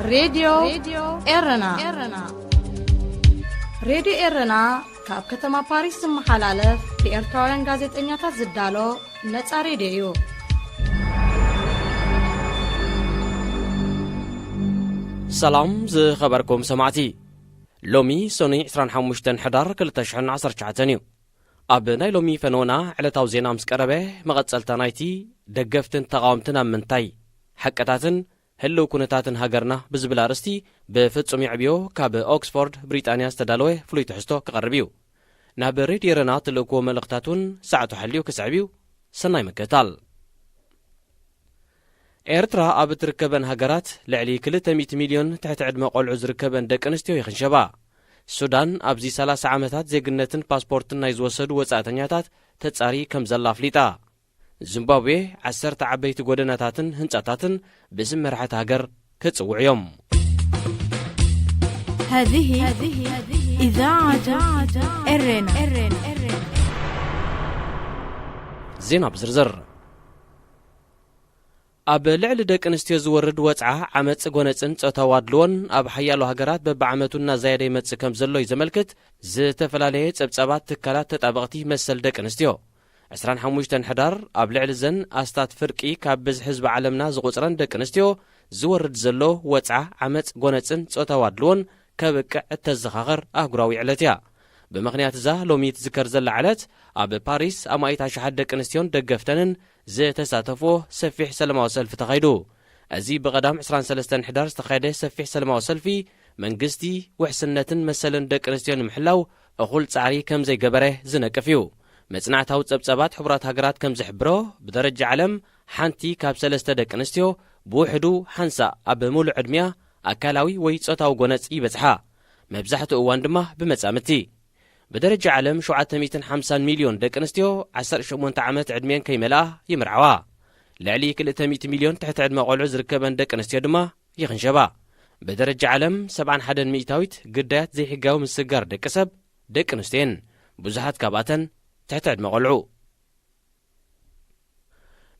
راديو إيرنا راديو إيرنا كاب كتما باريس محلالف بإرتوان غازت إنياتا زدالو نتا راديو سلام ز خبركم سمعتي لومي سوني 25 حدار 2019 أب ناي لومي فنونا على توزينا مسكربه مغتسلتا نايتي دقفتن تقاومتنا منتاي حقتاتن هلو كونتاتن هاجرنا بزبل أرستي بفتسومي عبيو كاب أوكسفورد بريطانيا استدالوه فلوي تحستو كقربيو نابريد يرنا تلوكو ملقتاتون ساعتو حليو كسعبيو سناي مكتال إيرترا أب تركبن هاجرات لعلي كل 100 مليون تحت عدم قول عز ركبن دك انستيو يخنشبا السودان أبزي 3 عامتات زيجنتن باسبورتن نايز وسد وصاتنياتات تتصاري كم زلا فليطا زيمبابوي 10 عبيت غودناتاتن هنصاتاتن باسم مرحة هاجر كتصوعيوم هذه إذاعة إرنا زينب زرزر أب لعل دك انستيو زورد وصعه عمص غونصن صتاوادلون أب حيالو هاجرات ببعمتونا زايده يمص كم زلو يزملكت زتفلاليه صبصبات تكالات تطابقتي مسل دك انستيو 25 حدار أب لعل زن أستات فرقي كاب بز حزب عالمنا زغصرن دك انستيو زورد زلو وصعه عمص غونصن صتاوادلون كبقع التزخاخر أهقراوي علتيا بمغنيات زا لوميت ذكر زل علت أب باريس أمايت عشحد دك انستيون دقفتنن زي تساتفوه سفيح سلماو سلف تخيدو أزي بقدام 23 حدار استخيده سفيح سلماو سلفي منقستي وحسنتن مسلن دك انستيون محلاو أخول تعري كم زي قبره زنكفيو مصنعتاو صبصبات حبرات هاجرات كم زحبرو بدرجة علم حانتي كاب 3 دك انستيو بوحدو حنسا أب مولو عدميا أكالاوي ويتصوتاو غونص يبصحا مبزحتو اوان دما بمصامتي بدرجة علم 750 مليون دك انستيو 18 عامات عدمين كيملا يمرعوا لعلي كل 100 مليون تحت عدم قلعو زركبن دك انستيو دما يخنشبا بدرجة علم 71 ميتاويت قدات زي حقاو مسجار دك سب دك انستين بزحات كاباتن تحت عدم قلعو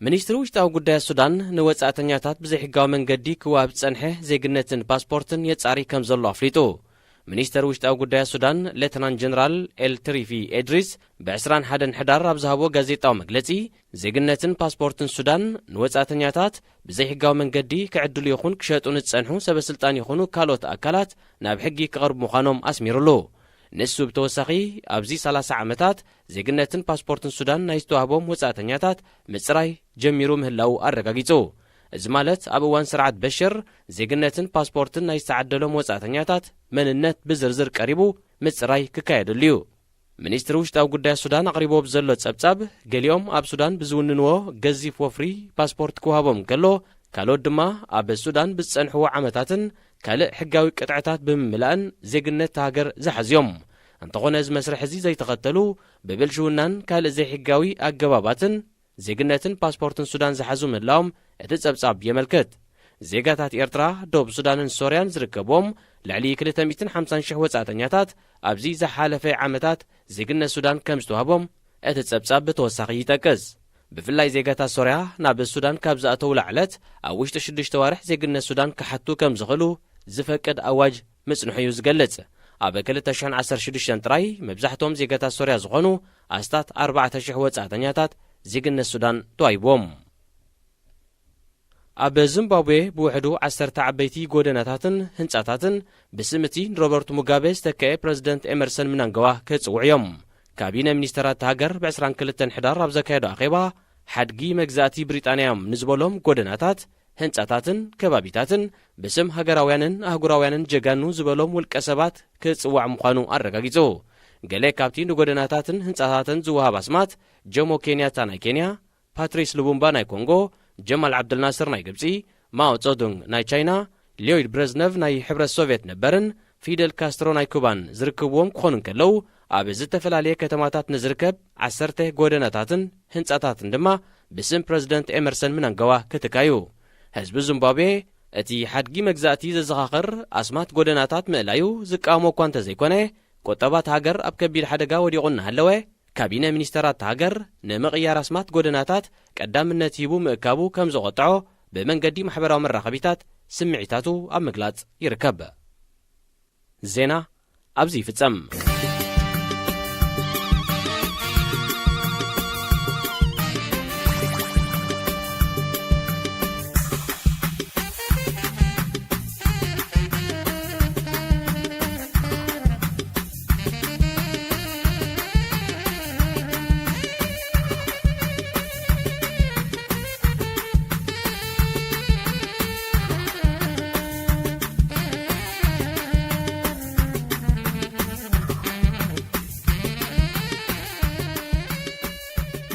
منيستر وشتاو قداي السودان نوصاتنياتات بزي حقاو منقدي كواب تصنحه زيقنتن باسبورتن يتصاري كم زلو افليتو منيستر وشتاو قداي السودان ليتنان جنرال التريفي إدريس بعسران حدن حدار أبزهابو غازيطاو مقلتي زيقنتن باسبورتن السودان نوصاتنياتات بزي حقاو منقدي كعدلو يخون كشاتو نتصنحو سبسلطان يخونو كالوت أكالات ناب حقي كغرب مخانوم أسميرلو نسو بتوسخي أبزي 30 عامتات زيقنتن باسبورتن السودان نايستوهابوم وصاتنياتات مصراي جميرو مهلاو أرقاقيتو زمالت أبوان سرعت بشر زيقنتن باسبورتن نايستعدلوم وصاتنياتات مننت بزرزر قريبو مصراي ككايدليو منيستر وشتاو قداي السودان أقريبو بزلو تصبصب قليوم أب سودان بزوننو غزيف وفري باسبورت كوهابوم كلو كالو دما أب السودان بتصنحو عامتاتن كالق حقاوي قطعتات بمملأن زيقنت هاجر زحزيوم انتقون از مسرح زي تقتلو ببلشونان كالق زي حقاوي أقباباتن زيقنتن باسبورتن سودان زحزو ملاوم اتتصبصب يملكت زيقاتات إيرترا دوب سودانن سوريان زركبوم لعلي 250 شح وصاتنياتات أبزي زحالفي عامتات زيقنا السودان كم زتوهابوم اتتصبصب بتوسخ يتكز بفلاي زيقاتات سوريا ناب السودان كابزاتو لعلت أوش تشدش توارح زيقنا السودان كحتو كم زغلو زفكد أواج مصنحيو زقلت أبا كل 2016 تراي مبزحتهم زيقاتات سوريا زغنو أستات 4 شح وصاتنياتات زيقنا السودان توايبوم أب زيمبابوي بوحدو 10 عبيتي غودناتاتن هنصاتاتن بسمتي روبرت موغابي استكاي بريزيدنت إمرسون منانغوا كصوعيوم كابينه مينسترات هاجر ب 22 حدار أب زكايدو أخيبا حدقي مجزاتي بريطانيام نزبولهم غودناتات هنصاتاتن كبابيتاتن بسم هاجراويانن أهغراويانن جغانو زبولهم والكسبات كصوع مخانو أرغاغيزو غلي كابتين غودناتاتن هنصاتاتن زوها باسمات جومو كينياتا ناي كينيا باتريس لوبومبا ناي كونغو جمال عبد الناصر ناي قبسي ماو تزودونغ ناي تشاينا ليويد بريزنيف ناي حبر السوفيت نبرن فيدل كاسترو ناي كوبان زركبوم كخونن كلو أب زتفلاليه كتماتات نزركب 10 غودناتاتن هنصاتاتن دما بسم بريزيدنت إمرسون منانغوا كتكايو حزب زيمبابوي اتي حدقي مجزاتي ززخاخر اسمات غودناتات ملايو زقامو كوانت زيكونه قطبات هاجر اب كبير حدقا وديقون هلوه كابينه مينسترات هاجر نمقيار اسمات غودناتات قدامنت يبو مكابو كم زقطعو بمنقدي محبراو مراخبيتات ስምዒታቱ ኣብ ምግላጽ ይርከብ። ዜና ኣብዚ ይፍጸም።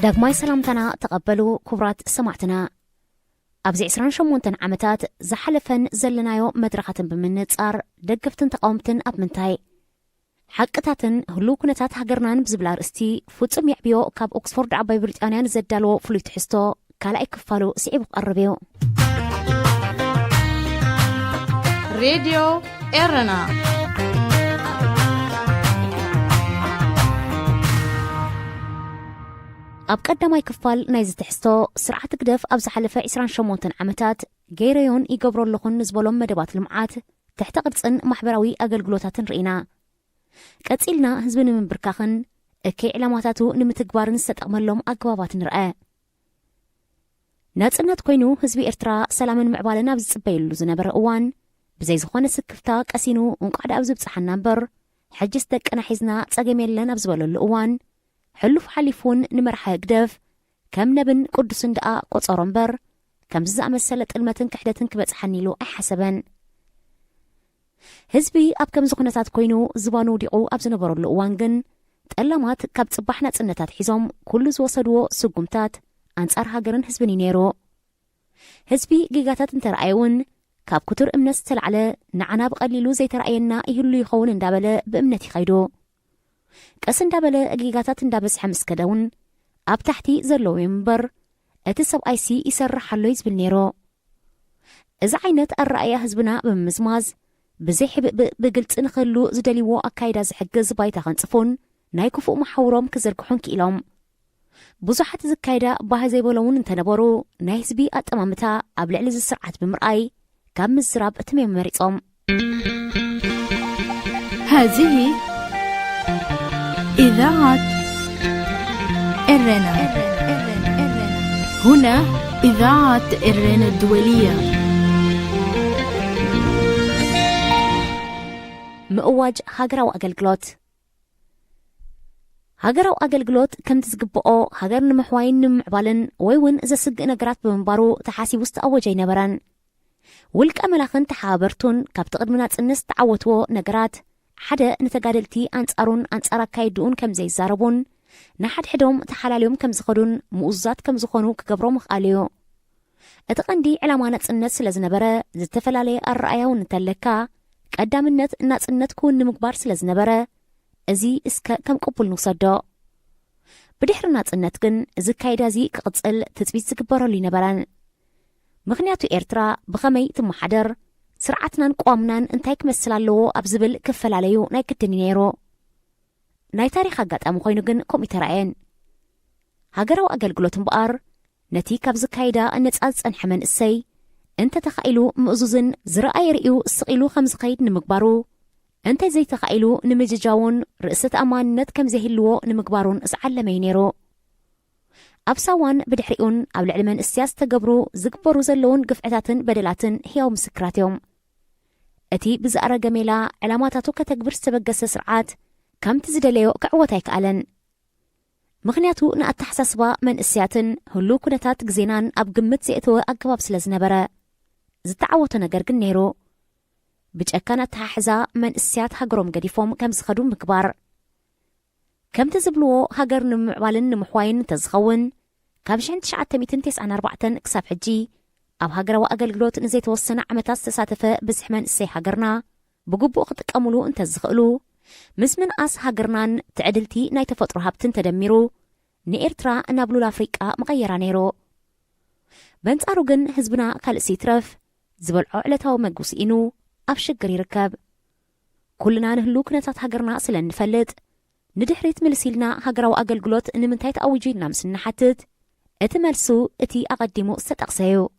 ዳግማይ ሰላምታና ተቐበሉ ክቡራት ሰማዕትና። ኣብዚ 28 ዓመታት ዝሓለፈን ዘለናዮ መድረኻትን ብምንጻር ደገፍትን ተቃውምትን ኣብ ምንታይ ሓቅታትን ህሉው ኩነታት ሃገርናን ብዝብል ኣርእስቲ ፍጹም ይዕብዮ ካብ ኦክስፎርድ ዓባይ ብሪጣንያን ዘዳልዎ ፍሉይ ትሕዝቶ ካልኣይ ክፋሉ ስዒቡ ክቐርብ እዩ። ሬድዮ ኤረና ኣብ ቀዳማይ ክፋል ናይ ዝትሕዝቶ ስርዓት ግደፍ ኣብ ዝሓለፈ 28 ዓመታት ገይረዮን ይገብሮ ኣለኹን ዝበሎም መደባት ልምዓት ትሕተ ቅርጽን ማሕበራዊ ኣገልግሎታትን ርኢና። ቀጺልና ህዝቢ ንምብርካኽን እከይ ዕላማታቱ ንምትግባርን ዝተጠቕመሎም ኣገባባት ንርአ። ናጽነት ኮይኑ ህዝቢ ኤርትራ ሰላምን ምዕባልን ኣብ ዝጽበየሉ ዝነበረ እዋን ብዘይ ዝኾነ ስክፍታ ቀሲኑ እንቋዕዳ ኣብ ዝብጽሓና እምበር ሕጅስ ደቅና ሒዝና ጸገም የለን ኣብ ዝበለሉ እዋን ሕሉፍ ሓሊፉን ንመርሐ ግደፍ ከም ነብን ቅዱስን ደኣ ቆጸሮ እምበር ከምዚ ዝኣመሰለ ጥልመትን ክሕደትን ክበጽሓኒ ኢሉ ኣይሓሰበን። ህዝቢ ኣብ ከምዚ ኩነታት ኮይኑ ዝባኑ ውዲቑ ኣብ ዝነበረሉ እዋን ግን ጠላማት ካብ ጽባሕ ናጽነታት ሒዞም ኩሉ ዝወሰድዎ ስጉምታት ኣንጻር ሃገርን ህዝብን እዩ ነይሩ። ህዝቢ ጊጋታት እንተረኣየውን ካብ ኩቱር እምነት ዝተላዕለ ንዓና ብቐሊሉ ዘይተረኣየና ይህሉ ይኸውን እንዳበለ ብእምነት ይኸይዱ። ቀስ እንዳበለ ጊጋታት እንዳበስሐ ምስከደውን ኣብ ታሕቲ ዘለዉ እምበር እቲ ሰብኣይሲ ይሰርሕ ኣሎ ይዝብል ነይሩ። እዚ ዓይነት ኣረኣያ ህዝብና ብምዝማዝ ብዘይ ሕብእብእ ብግልፂ ንኽህሉ ዝደልይዎ ኣካይዳ ዝሕግዝ ባይታ ኸንጽፉን ናይ ክፉእ መሓውሮም ክዘርግሑን ክኢሎም ብዙሓት ዝካይዳ ባህ ዘይበለውን እንተነበሩ ናይ ህዝቢ ኣጠማምታ ኣብ ልዕሊ ዝስርዓት ብምርኣይ ካብ ምዝራብ እትመም መሪጾም هذه إذاعة إرنا. هنا إذاعة إرنا الدولية. مؤواج هاجراو أجلجلوت هاجراو أجلجلوت كم تزجبقو هاجر نمحوين نمعبالن ويون إذا سج نجرات بمبارو تحاسي وسط أوجي نبران ولك أملاخن تحابرتون كابتقد منات الناس تعوتو نجرات حدا نتجادلتي أنصارون أنصارا كايدون كم زي زاربون نحد حدهم تحلاليهم كم زخدون مؤزات كم زخونو كجبرو مخاليو أتقندي علامات الناس لزنبرة زتفلالي الرأي ونتلكا قدام النت الناس النت كون مكبار سلزنبرة أزي إسكا كم قبل نصدق بدحر الناس النت كن زكايدا زي كقصل تثبيت زكبرو اللي نبران مغنياتو إرترا بخمي ثم حدر سرعتنا نقوامنا انتاي كمسلالو أبزبل كفلاليو ناي كتني نيرو ناي تاريخ قد أم خوينو جن كومي ترعين هاجرو أجلجلوت مبقر نتي كابز كايدا أنتسألس أنحمن السي انت تخيلو مؤزوزن زرقاي رئيو السقيلو خمس قيد نمكبارو انت زي تخيلو نمججاون رئيسة أمان نت كم زهلو نمكبارون اسعلمي نيرو أبساوان بدحريون أو العلمان السياس تقبرو زقبرو زلون قفعتاتن بدلاتن هيو مسكراتيوم أتي بزقرة جميلة علاماتاتو كتكبر سبقس سرعات كم تزدليو كعوتاي كألن مغنياتو نأتحساسبا من السياتن هلو كنتات جزينان أب قمت زيئتو أقباب سلزنبرة زتعوتو نقرقن نيرو بجأكانت تححزا من السيات هاقروم قديفوم كم زخدو مكبار كم تزبلو هاجر نمعوالن نمحواين تزخون كم شعن 994 كساب حجي أب هاجر وأقلقلوت نزيت وصنا عمتاس تساتفة بزحمن السي هاجرنا بقبو أخطك أمولو انت زخقلو مسمن أس هاجرنان تعدلتي ناي تفطر هابتن تدميرو نيرترا نابلو لافريكا مغيرا نيرو بنت أروغن هزبنا كالسي ترف زبل عقلتها ومقوسينو أبشقر يركب كلنا نهلو كنتات هاجرنا سلن نفلت ندحريت ملسيلنا هاجراو أقلقلوت نمنتاي تأويجينا مسنا حتت اتمالسو اتي أقدمو ستقسيو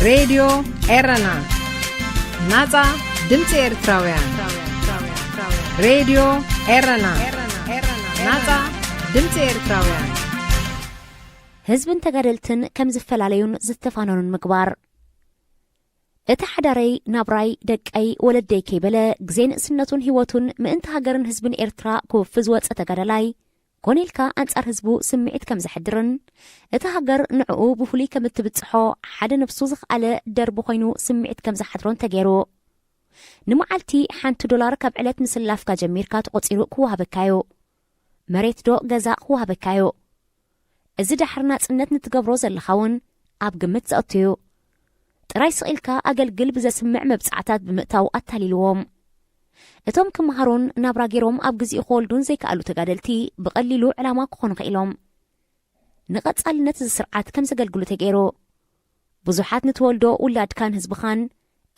راديو إيرنا ناتا دمتي إرتراويان راديو إيرنا ناتا دمتي إرتراويان ህዝብን ተጋደልትን ከም ዝፈላለዩን ዝተፋነኑን ምግባር እቲ ሓዳረይ ናብራይ ደቀይ ወለደይ ከይበለ ግዜን እስነቱን ህይወቱን ምእንቲ ሃገርን ህዝብን ኤርትራ ክውፍዝ ወፀ ተጋደላይ ኮኔልካ አንጻር ህዝቡ ስምዒት ከም ዝሕድርን እቲ ሃገር ንዕኡ ብፍሉይ ከም እትብፅሖ ሓደ ነፍሱ ዝኽኣለ ደርቢ ኮይኑ ስምዒት ከም ዝሓድሮን ተገይሩ ንመዓልቲ $1 ካብ ዕለት ምስላፍካ ጀሚርካ ተቆፂሩ ክወሃበካዮ መሬት ዶ ገዛ ክወሃበካዮ እዚ ዳሕር ናጽነት ንትገብሮ ዘለኻውን ኣብ ግምት ዘእትዩ ጥራይ ስቂልካ ኣገልግል ብዘስምዕ መብጻዕታት ብምእታው ኣታሊልዎም እቶም ክመሃሩን ናብራ ገይሮም ኣብ ግዜኡ ክወልዱን ዘይከኣሉ ተጋደልቲ ብቐሊሉ ዕላማ ክኾኑ ኽኢሎም ንቐጻልነት ዝስርዓት ከም ዘገልግሉ ተገይሩ ብዙሓት ንትወልዶ ውላድካን ህዝብኻን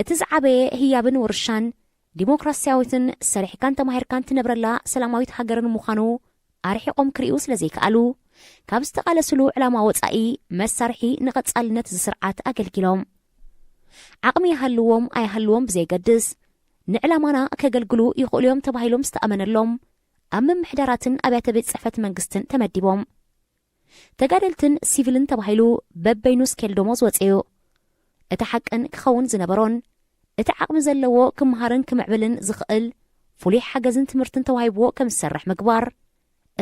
እቲ ዝዓበየ ህያብን ውርሻን ዲሞክራስያዊትን ሰሪሕካን ተማሂርካን ትነብረላ ሰላማዊት ሃገርን ምዃኑ ኣርሒቆም ክርእዩ ስለ ዘይከኣሉ ካብ ዝተቃለስሉ ዕላማ ወፃኢ መሳርሒ ንቐጻልነት ዝስርዓት ኣገልጊሎም ዓቕሚ ይሃልዎም ኣይሃልዎም ብዘይገድስ ንዕላማና ከገልግሉ ይኽእሉ እዮም ተባሂሎም ዝተኣመነሎም ኣብ ምምሕዳራትን ኣብያተ ቤት ጽሕፈት መንግስትን ተመዲቦም ተጋደልትን ሲቪልን ተባሂሉ በበይኑ ስኬል ደሞዝ ወፅዩ እቲ ሓቅን ክኸውን ዝነበሮን እቲ ዓቕሚ ዘለዎ ክመሃርን ክምዕብልን ዝኽእል ፍሉይ ሓገዝን ትምህርትን ተዋሂብዎ ከም ዝሰርሕ ምግባር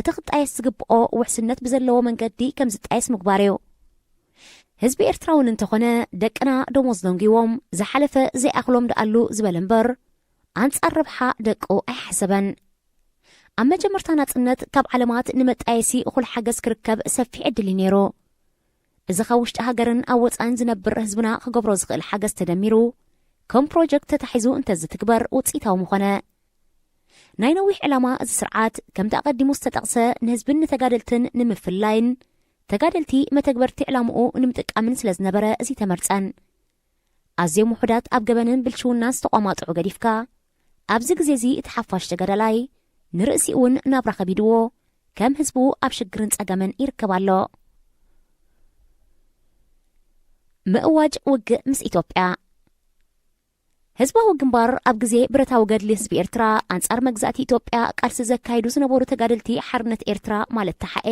እቲ ክጣየስ ዝግብኦ ውሕስነት ብዘለዎ መንገዲ ከም ዝጣየስ ምግባር እዩ ህዝቢ ኤርትራውን እንተኾነ ደቅና ደሞዝ ደንጊዎም ዝሓለፈ ዘይኣኽሎም ደኣሉ ዝበለ እምበር አንጻር ረብሓ ደቁ ኣይሓሰበን ኣብ መጀመርታ ናጽነት ካብ ዓለማት ንመጣየሲ እኹል ሓገዝ ክርከብ ሰፊሕ ዕድል ነይሩ እዚ ካብ ውሽጢ ሃገርን ኣብ ወፃን ዝነብር ህዝብና ክገብሮ ዝኽእል ሓገዝ ተደሚሩ ከም ፕሮጀክት ተታሒዙ እንተዝትግበር ውፅኢታዊ ምኾነ ናይ ነዊሕ ዕላማ እዚ ስርዓት ከም ተቐዲሙ ዝተጠቕሰ ንህዝብን ተጋደልትን ንምፍላይን ተጋደልቲ መተግበርቲ ዕላምኡ ንምጥቃምን ስለ ዝነበረ እዚ ተመርፀን ኣዝዮም ውሑዳት ኣብ ገበንን ብልሽውናን ዝተቋማጥዑ ገዲፍካ ኣብዚ ግዜ እዚ እቲ ሓፋሽ ተጋዳላይ ንርእሲ እውን ናብራ ከቢድዎ ከም ህዝቡ ኣብ ሽግርን ጸገምን ይርከባሎ ምእዋጅ ውግእ ምስ ኢትዮጵያ ህዝባዊ ግንባር ኣብ ግዜ ብረታዊ ገድሊ ህዝቢ ኤርትራ አንጻር መግዛእቲ ኢትዮጵያ ቃልሲ ዘካይዱ ዝነበሩ ተጋደልቲ ሓርነት ኤርትራ ማለት ተሓኤ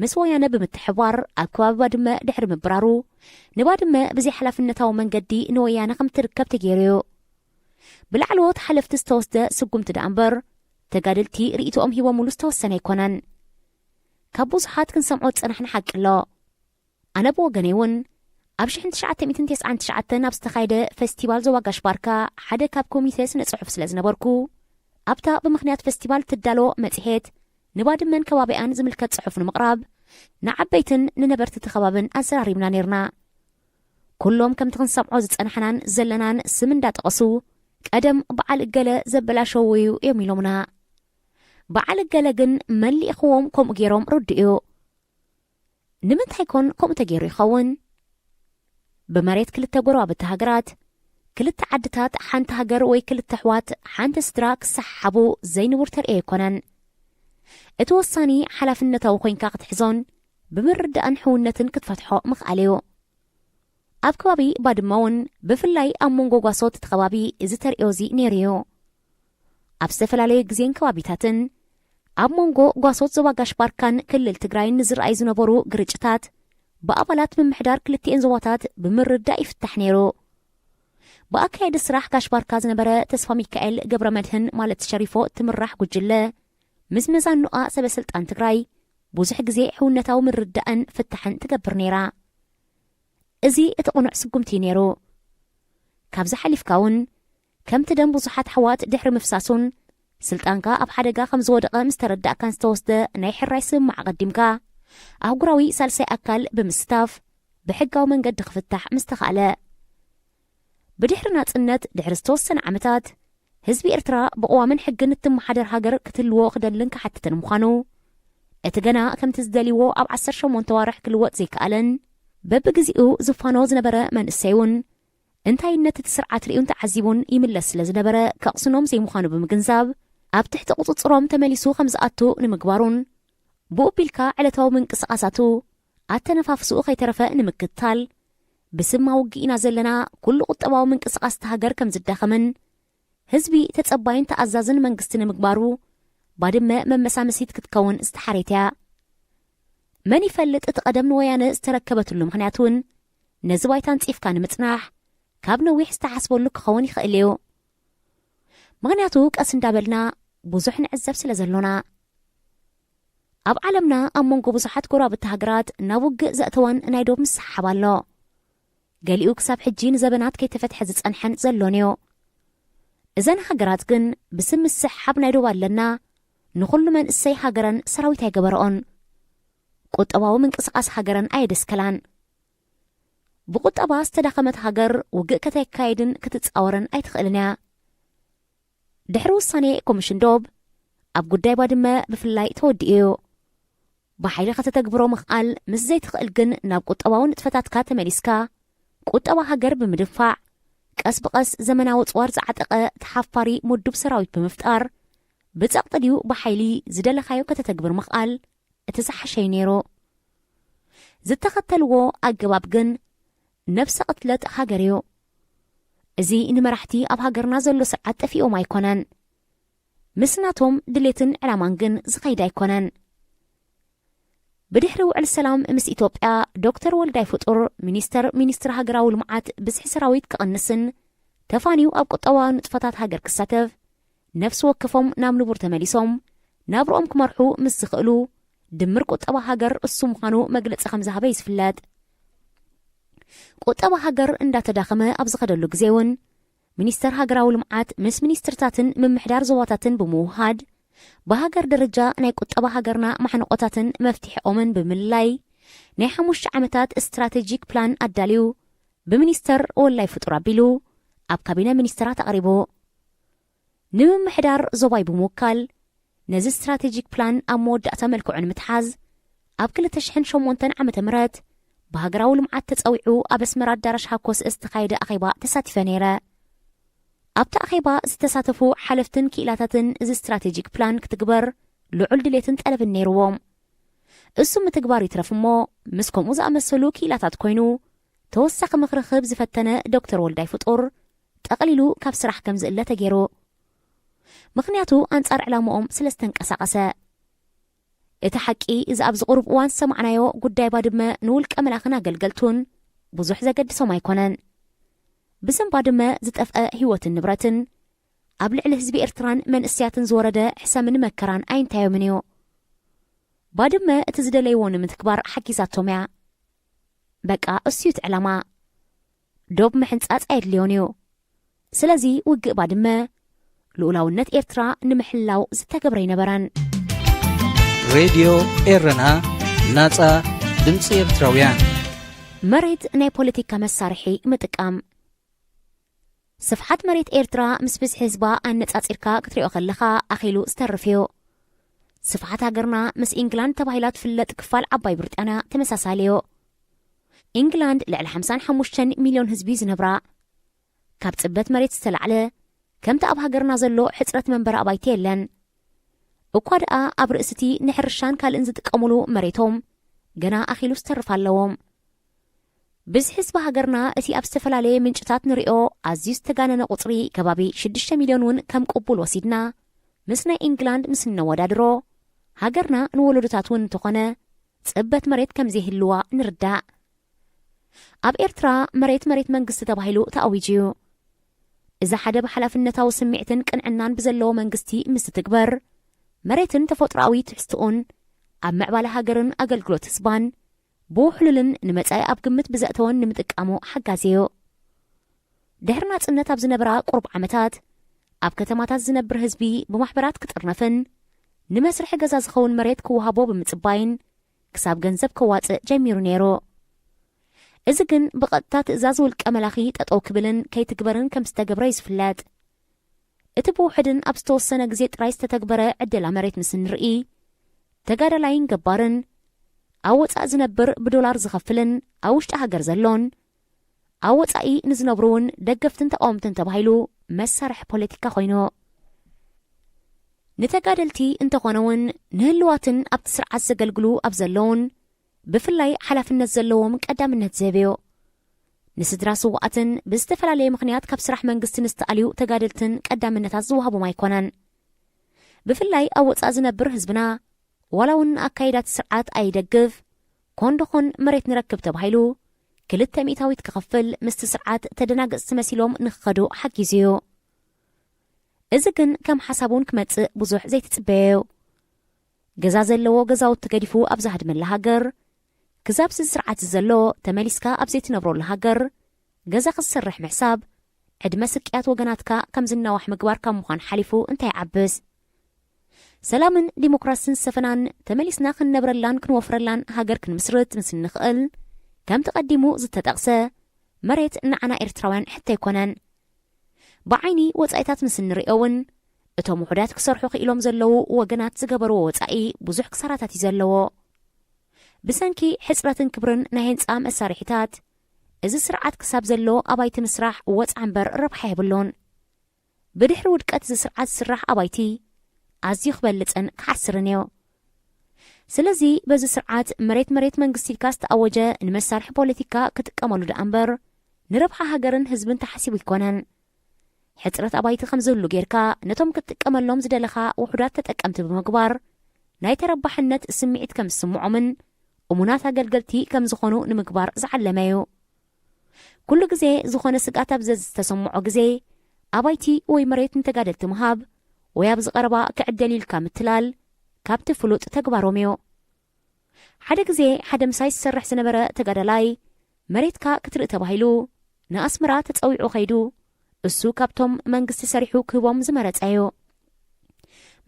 ምስ ወያነ ብምትሕባር ኣብ ከባቢ ባድመ ድሕሪ ምብራሩ ንባድመ ብዘይ ሓላፍነታዊ መንገዲ ንወያነ ከም ትርከብ ተገይሩ እዩ ብላዕለዎት ሓለፍቲ ዝተወስደ ስጉምቲ ዳ እምበር ተጋደልቲ ርእይቶኦም ሂቦምሉ ዝተወሰነ ኣይኮነን ካብ ብዙሓት ክንሰምዖ ዝጸናሕና ሓቂ ኣሎ ኣነ ብወገነይ እውን ኣብ 1999 ኣብ ዝተኻየደ ፌስቲቫል ዞባ ጋሽባርካ ሓደ ካብ ኮሚቴ ስነ ጽሑፍ ስለ ዝነበርኩ ኣብታ ብምኽንያት ፌስቲቫል ትዳሎ መጽሔት ንባድመን ከባቢኣን ዝምልከት ጽሑፍ ንምቕራብ ንዓበይትን ንነበርቲ ተኸባብን ኣዘራሪብና ነርና ኩሎም ከምቲ ክንሰምዖ ዝጸናሕናን ዘለናን ስም እንዳጠቐሱ ቀደም በዓል እገለ ዘበላሸው እዩ እዮም ኢሎምና በዓል እገለ ግን መሊእኽዎም ከምኡ ገይሮም ርድኡ ንምንታይ ኮን ከምኡ ተገይሩ ይኸውን ብመሬት ክልተ ጎረባብቲ ሃገራት ክልተ ዓድታት ሓንቲ ሃገር ወይ ክልተ ኣሕዋት ሓንቲ ስድራ ክሰሓሓቡ ዘይንቡር ተርእዮ ኣይኮነን እቲ ወሳኒ ሓላፍነታዊ ኮይንካ ክትሕዞን ብምርዳእን ሕውነትን ክትፈትሖ ምኽኣል እዩ ኣብ ከባቢ ባድመ እውን ብፍላይ ኣብ መንጎ ጓሶት እቲ ከባቢ እዚ ተርእዮ እዚ ነይሩ እዩ ኣብ ዝተፈላለዩ ግዜን ከባቢታትን ኣብ መንጎ ጓሶት ዞባ ጋሽባርካን ክልል ትግራይን ንዝረኣዩ ዝነበሩ ግርጭታት ብኣባላት ምምሕዳር ክልቲአን ዞባታት ብምርዳእ ይፍታሕ ነይሩ ብኣካየዲ ስራሕ ጋሽባርካ ዝነበረ ተስፋ ሚካኤል ገብረ መድህን ማለት ሸሪፎ ትምራሕ ጉጅለ ምስ መዛኑኣ ሰበስልጣን ትግራይ ብዙሕ ግዜ ሕውነታዊ ምርዳእን ፍታሕን ትገብር ነይራ እዚ እቲ ቁኑዕ ስጉምቲ ነይሩ ካብዚ ሓሊፍካ እውን ከምቲ ደም ብዙሓት ኣሕዋት ድሕሪ ምፍሳሱን ስልጣንካ ኣብ ሓደጋ ከም ዝወደቐ ምስ ተረዳእካን ዝተወስደ ናይ ሕራይ ስምማዕ ቀዲምካ ኣህጉራዊ ሳልሳይ ኣካል ብምስታፍ ብሕጋዊ መንገዲ ክፍታሕ ምስ ተኻእለ ብድሕሪ ናጽነት ድሕሪ ዝተወሰነ ዓመታት ህዝቢ ኤርትራ ብቕዋምን ሕግን እትመሓደር ሃገር ክትህልዎ ክደልን ክሓትትን ምዃኑ እቲ ገና ከምቲ ዝደልይዎ ኣብ 18 ዋርሕ ክልወጥ ዘይከኣለን በብግዚኡ ዝፋኖ ዝነበረ መንእሰይ እውን እንታይነት እቲ ስርዓት ርእዩን ተዓዚቡን ይምለስ ስለ ዝነበረ ከቕስኖም ዘይምዃኑ ብምግንዛብ ኣብ ትሕቲ ቁፅፅሮም ተመሊሱ ከም ዝኣቱ ንምግባሩን ብኡቢልካ ዕለታዊ ምንቅስቓሳቱ ኣተነፋፍስኡ ከይተረፈ ንምክትታል ብስማ ውግኢና ዘለና ኩሉ ቁጠባዊ ምንቅስቃስ ሃገር ከም ዝዳኸምን ህዝቢ ተጸባይን ተኣዛዝን መንግስቲ ንምግባሩ ባድመ መመሳመሲት ክትከውን ዝተሓሬት እያ መን ይፈልጥ እቲ ቀደም ንወያነ ዝተረከበትሉ ምክንያት እውን ነዚ ባይታን ፂፍካ ንምጽናሕ ካብ ነዊሕ ዝተሓስበሉ ክኸውን ይኽእል እዩ ምክንያቱ ቀስ እንዳበልና ብዙሕ ንዕዘብ ስለ ዘሎና ኣብ ዓለምና ኣብ መንጎ ብዙሓት ጎራብቲ ሃገራት ናብ ውግእ ዘእተወን ናይ ዶብ ምስሓብ ኣሎ ገሊኡ ክሳብ ሕጂ ንዘበናት ከይተፈትሐ ዝጸንሐን ዘሎን እዩ እዘን ሃገራት ግን ብስም ምስሓብ ናይ ዶብ ኣለና ንኹሉ መንእሰይ ሃገረን ሰራዊት ኣይገበረኦን ቁጠባዊ ምንቅስቃስ ሃገረን ኣየደስከላን ብቁጠባ ዝተዳኸመት ሃገር ውግእ ከተካይድን ክትጻወረን ኣይትኽእልን እያ ድሕሪ ውሳኔ ኮሚሽን ዶብ ኣብ ጉዳይ ባድመ ብፍላይ ተወዲኡ እዩ ብሓይሊ ከተተግብሮ ምኽኣል ምስ ዘይትኽእል ግን ናብ ቁጠባዊ ንጥፈታትካ ተመሊስካ ቁጠባ ሃገር ብምድንፋዕ ቀስ ብቐስ ዘመናዊ ጽዋር ዝዓጠቐ ተሓፋሪ ምዱብ ሰራዊት ብምፍጣር ብጸቕጢ ድዩ ብሓይሊ ዝደለኻዮ ከተተግብር ምኽኣል እቲ ዝሓሸይ ነይሩ ዝተኸተልዎ ኣገባብ ግን ነብሰ ቅትለት ሃገር እዩ እዚ ንመራሕቲ ኣብ ሃገርና ዘሎ ስርዓት ጠፊኦም ኣይኮነን ምስናቶም ድሌትን ዕላማን ግን ዝኸይድ ኣይኮነን ብድሕሪ ውዕል ሰላም ምስ ኢትዮጵያ ዶክተር ወልዳይ ፍጡር ሚኒስትር ሃገራዊ ልምዓት ብዝሒ ሰራዊት ክቕንስን ተፋኒው ኣብ ቁጠባዊ ንጥፈታት ሃገር ክሳተፍ ነፍሲ ወከፎም ናብ ንቡር ተመሊሶም ናብርኦም ክመርሑ ምስ ዝኽእሉ ድምር ቁጠባ ሃገር እሱ ምዃኑ መግለፂ ከም ዝሃበ ይዝፍለጥ ቁጠባ ሃገር እንዳተዳኸመ ኣብ ዝኸደሉ ግዜ እውን ሚኒስተር ሃገራዊ ልምዓት ምስ ሚኒስትርታትን ምምሕዳር ዞባታትን ብምውሃድ በሃገር ደረጃ ናይ ቁጠባ ሃገርና ማሕነቆታትን መፍትሒኦምን ብምልላይ ናይ 5 ዓመታት ስትራቴጂክ ፕላን ኣዳልዩ ብሚኒስተር ወላይ ፍጡር ኣቢሉ ኣብ ካቢነ ሚኒስትራት ኣቕሪቡ ንምምሕዳር ዞባይ ብምውካል ነዚ ስትራቴጂክ ፕላን ኣብ መወዳእታ መልክዑን ምትሓዝ ኣብ 2008 ዓመተ ምህረት በሃገራዊ ልምዓት ተጸዊዑ ኣብ ኣስመራ ኣዳራሽ ሃኮስ ዝተኻየደ ኣኼባ ተሳቲፈ ነይረ ኣብታ ኣኼባ ዝተሳተፉ ሓለፍትን ክኢላታትን እዚ ስትራቴጂክ ፕላን ክትግበር ልዑል ድሌትን ጠለብን ነይርዎም እሱ ምትግባር ይትረፍ እሞ ምስ ከምኡ ዝኣመሰሉ ክኢላታት ኮይኑ ተወሳኺ ምክርኽብ ዝፈተነ ዶክተር ወልዳይ ፍጡር ጠቕሊሉ ካብ ስራሕ ከም ዝእለ ተገይሩ ምክንያቱ ኣንጻር ዕላምኦም ስለ ዝተንቀሳቐሰ እቲ ሓቂ እዚ ኣብ ዝቕርብ እዋን ሰማዕናዮ ጉዳይ ባድመ ንውልቀ መላኽን ኣገልገልቱን ብዙሕ ዘገድሶም ኣይኮነን ብስም ባድመ ዝጠፍአ ህይወትን ንብረትን ኣብ ልዕሊ ህዝቢ ኤርትራን መንእስያትን ዝወረደ ሕሰምን መከራን ኣይንታዮምን እዩ ባድመ እቲ ዝደለይዎ ንምትግባር ሓጊዛቶም እያ በቃ እሱዩ እቲ ዕላማ ዶብ ምሕንጻጽ ኣየድልዮን እዩ ስለዚ ውግእ ባድመ ልኡላውነት ኤርትራ ንምሕላው ዝተገብረ ይነበረን ሬድዮ ኤረና ናጻ ድምፂ ኤርትራውያን መሬት ናይ ፖለቲካ መሳርሒ ምጥቃም ስፍሓት መሬት ኤርትራ ምስ ብዝሒ ህዝባ ኣነጻጺርካ ክትሪኦ ከለኻ ኣኺሉ ዝተርፍዮ ስፍሓት ሃገርና ምስ ኢንግላንድ ተባሂላ ትፍለጥ ክፋል ዓባይ ብሪጣንያ ተመሳሳሊ እዩ ኢንግላንድ ልዕሊ 55 ሚልዮን ህዝቢ ዝነብራ ካብ ጽበት መሬት ዝተላዕለ ከምቲ ኣብ ሃገርና ዘሎ ሕፅረት መንበሪ ኣባይቲ የለን እኳ ደኣ ኣብ ርእስቲ ንሕርሻን ካልእን ዝጥቀሙሉ መሬቶም ገና ኣኺሉ ዝተርፍ ኣለዎም ብዝሒ ህዝቢ ሃገርና እቲ ኣብ ዝተፈላለየ ምንጭታት ንሪኦ ኣዝዩ ዝተጋነነ ቁፅሪ ከባቢ 6 ሚልዮን እውን ከም ቅቡል ወሲድና ምስ ናይ ኢንግላንድ ምስ ነወዳድሮ ሃገርና ንወለዶታት እውን እንተኾነ ጽበት መሬት ከም ዘይህልዋ ንርዳእ ኣብ ኤርትራ መሬት መንግስቲ ተባሂሉ ተኣዊጁ እዩ እዛ ሓደ ብሓላፍነታዊ ስምዒትን ቅንዕናን ብዘለዎ መንግስቲ ምስ ትግበር መሬትን ተፈጥሮኣዊ ትሕዝትኡን ኣብ ምዕባለ ሃገርን ኣገልግሎት ህዝባን ብውሕሉልን ንመጻኢ ኣብ ግምት ብዘእተወን ንምጥቃሙ ሓጋዚ እዩ ድሕሪ ናጽነት ኣብ ዝነበራ ቁርብ ዓመታት ኣብ ከተማታት ዝነብር ህዝቢ ብማሕበራት ክጥርነፍን ንመስርሒ ገዛ ዝኸውን መሬት ክወሃቦ ብምጽባይን ክሳብ ገንዘብ ክዋፅእ ጀሚሩ ነይሩ እዚ ግን ብቐጥታ ትእዛዝ ውልቀ መላኺ ጠጠው ክብልን ከይትግበርን ከም ዝተገብረ ይዝፍለጥ እቲ ብውሕድን ኣብ ዝተወሰነ ግዜ ጥራይ ዝተተግበረ ዕደላ መሬት ምስ ንርኢ ተጋዳላይን ገባርን ኣብ ወፃእ ዝነብር ብዶላር ዝኸፍልን ኣብ ውሽጢ ሃገር ዘሎን ኣብ ወፃኢ ንዝነብሩ እውን ደገፍትን ተቃወምትን ተባሂሉ መሳርሒ ፖለቲካ ኮይኑ ንተጋደልቲ እንተኾነ እውን ንህልዋትን ኣብቲ ስርዓት ዘገልግሉ ኣብ ዘለውን ብፍላይ ሓላፍነት ዘለዎም ቀዳምነት ዘብዮ ንስድራ ስዋኣትን ብዝተፈላለየ ምኽንያት ካብ ስራሕ መንግስቲ ንዝተኣልዩ ተጋደልትን ቀዳምነታት ዝወሃቦም ኣይኮነን። ብፍላይ ኣብ ወፃእ ዝነብር ህዝብና ዋላ እውን ኣካይዳት ስርዓት ኣይደግፍ ኮንዶኾን መሬት ንረክብ ተባሂሉ 200 ክኸፍል ምስቲ ስርዓት ተደናገጽቲ መሲሎም ንኽኸዱ ሓጊዙ እዩ። እዚ ግን ከም ሓሳቡን ክመጽእ ብዙሕ ዘይትጽበዮ ገዛ ዘለዎ ገዛውቲ ገዲፉ ኣብ ዝሃድመላ ሃገር ክዛብዚ ስርዓት ዘሎ ተመሊስካ ኣብ ዘይትነብረሉ ሃገር ገዛ ክስርሕ ምሕሳብ ዕድመ ስቅያት ወገናትካ ከም ዝናዋሕ ምግባር ካብ ምዃን ሓሊፉ እንታይ ዓብስ? ሰላምን ዲሞክራሲን ሰፈናን ተመሊስና ክንነብረላን ክንወፍረላን ሃገር ክንምስርት ምስ ንኽእል ከም ተቐዲሙ ዝተጠቕሰ መሬት ንዓና ኤርትራውያን ሕተ ኣይኮነን። ብዓይኒ ወጻኢታት ምስ ንሪኦውን እቶም ውሕዳት ክሰርሑ ክኢሎም ዘለዉ ወገናት ዝገበርዎ ወጻኢ ብዙሕ ክሳራታት እዩ ዘለዎ። ብሰንኪ ሕፅረትን ክብርን ናይ ህንፃ መሳርሒታት እዚ ስርዓት ክሳብ ዘሎ ኣባይቲ ምስራሕ ወፃ እምበር ረብሓ የብሉን። ብድሕሪ ውድቀት እዚ ስርዓት ዝስራሕ ኣባይቲ ኣዝዩ ክበልፅን ክሓስርን እዩ። ስለዚ በዚ ስርዓት መሬት መንግስቲ ኢልካ ዝተኣወጀ ንመሳርሒ ፖለቲካ ክጥቀመሉ ዳ እምበር ንረብሓ ሃገርን ህዝብን ተሓሲቡ ይኮነን። ሕፅረት ኣባይቲ ከም ዝህሉ ጌርካ ነቶም ክትጥቀመሎም ዝደለኻ ውሕዳት ተጠቀምቲ ብምግባር ናይ ተረባሕነት ስምዒት ከም ዝስምዖምን እሙናት ኣገልገልቲ ከም ዝኾኑ ንምግባር ዝዓለመ እዩ። ኩሉ ግዜ ዝኾነ ስጋት ኣብ ዝተሰምዖ ግዜ ኣባይቲ ወይ መሬት ንተጋደልቲ ምሃብ ወይ ኣብ ዝቐረባ ክዕደል ኢልካ ምትላል ካብቲ ፍሉጥ ተግባሮም እዩ። ሓደ ግዜ ሓደ ምሳይ ዝሰርሕ ዝነበረ ተጋዳላይ መሬትካ ክትርኢ ተባሂሉ ንኣስመራ ተፀዊዑ ኸይዱ እሱ ካብቶም መንግስቲ ሰሪሑ ክህቦም ዝመረፀ እዩ።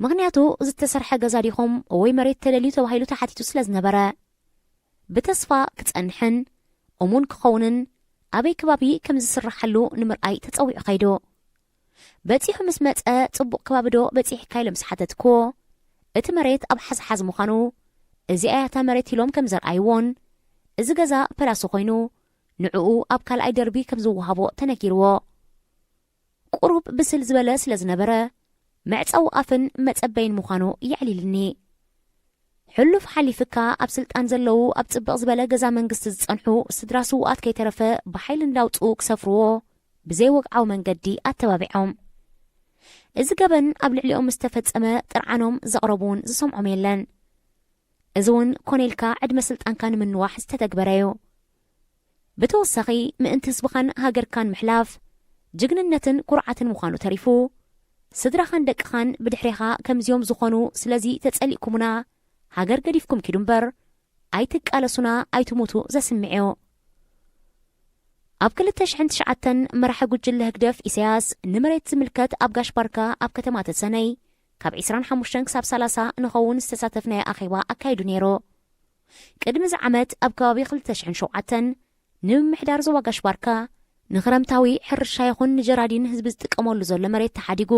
ምክንያቱ ዝተሰርሐ ገዛ ዲኹም ወይ መሬት ተደልዩ ተባሂሉ ተሓቲቱ ስለ ዝነበረ ብተስፋ ክጸንሕን እሙን ክኸውንን ኣበይ ከባቢ ከም ዝስራሐሉ ንምርኣይ ተፀዊዑ ኸይዱ በፂሑ ምስ መፀ ጽቡቕ ከባቢ ዶ በፂሕካ ኢሎም ዝሓተትክዎ እቲ መሬት ኣብ ሓዝሓዝ ምዃኑ እዚ ኣያታ መሬት ኢሎም ከም ዘርኣይዎን እዚ ገዛ ፐላሱ ኮይኑ ንዕኡ ኣብ ካልኣይ ደርቢ ከም ዝወሃቦ ተነጊርዎ ቁሩብ ብስል ዝበለ ስለ ዝነበረ መዕፀው ኣፍን መጸበይን ምዃኑ ይዕሊልኒ። ሕሉፍ ሓሊፍካ ኣብ ስልጣን ዘለዉ ኣብ ጽብቕ ዝበለ ገዛ መንግስቲ ዝጸንሑ ስድራ ስውኣት ከይተረፈ ብሓይሊ እንዳውፅኡ ክሰፍርዎ ብዘይ ወግዓዊ መንገዲ ኣተባቢዖም እዚ ገበን ኣብ ልዕሊኦም ዝተፈጸመ ጥርዓኖም ዘቕረቡን ዝሰምዖም የለን። እዚ እውን ኮነኢልካ ዕድመ ስልጣንካ ንምንዋሕ ዝተተግበረ እዩ። ብተወሳኺ ምእንቲ ህዝብኻን ሃገርካን ምሕላፍ ጅግንነትን ኩርዓትን ምዃኑ ተሪፉ ስድራኻን ደቅኻን ብድሕሪኻ ከምዚኦም ዝኾኑ ስለዚ ተጸሊእኩምና ሃገር ገዲፍኩም ኪዱ እምበር ኣይትቃለሱና ኣይትሞቱ ዘስምዕዮ። ኣብ 2009 መራሒ ጉጅለ ህግደፍ ኢሳያስ ንመሬት ዝምልከት ኣብ ጋሽ ባርካ ኣብ ከተማ ተሰነይ ካብ 25 ክሳብ 30 ንኸውን ዝተሳተፍናዮ ኣኼባ ኣካይዱ ነይሩ። ቅድሚ ዚ ዓመት ኣብ ከባቢ 2007 ንምምሕዳር ዞባ ጋሽ ባርካ ንኽረምታዊ ሕርሻ ይኹን ንጀራዲን ህዝቢ ዝጥቀመሉ ዘሎ መሬት ተሓዲጉ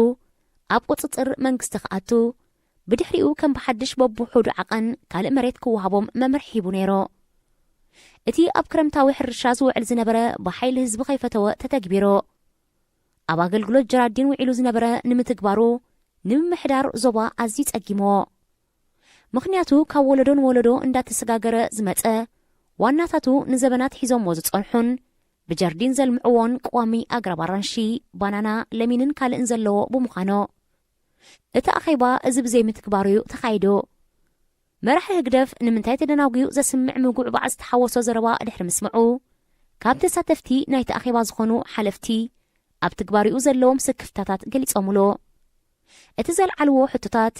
ኣብ ቁፅፅር መንግስቲ ክኣቱ ብድሕሪኡ ከም ብሓድሽ በብውሑዱ ዓቐን ካልእ መሬት ክወሃቦም መምርሒ ሂቡ ነይሩ። እቲ ኣብ ክረምታዊ ሕርሻ ዝውዕል ዝነበረ ብሓይሊ ህዝቢ ከይፈተወ ተተግቢሮ ኣብ ኣገልግሎት ጀራዲን ውዒሉ ዝነበረ ንምትግባሩ ንምምሕዳር ዞባ ኣዝዩ ጸጊምዎ። ምክንያቱ ካብ ወለዶ ንወለዶ እንዳተሰጋገረ ዝመፀ ዋናታቱ ንዘበናት ሒዞምዎ ዝጸንሑን ብጀርዲን ዘልምዕዎን ቋሚ ኣግራብ ኣራንሺ፣ ባናና፣ ለሚንን ካልእን ዘለዎ ብምዃኖ እቲ ኣኼባ እዚ ብዘይ ምትግባሩ ተኻይዱ። መራሒ ህግደፍ ንምንታይ ተደናጉዩ ዘስምዕ ምጉዕ ባዕ ዝተሓወሶ ዘረባ ድሕሪ ምስምዑ ካብ ተሳተፍቲ ናይቲ ኣኼባ ዝኾኑ ሓለፍቲ ኣብ ትግባሪኡ ዘለዎም ስክፍታታት ገሊጾምሎ እቲ ዘለዓልዎ ሕቶታት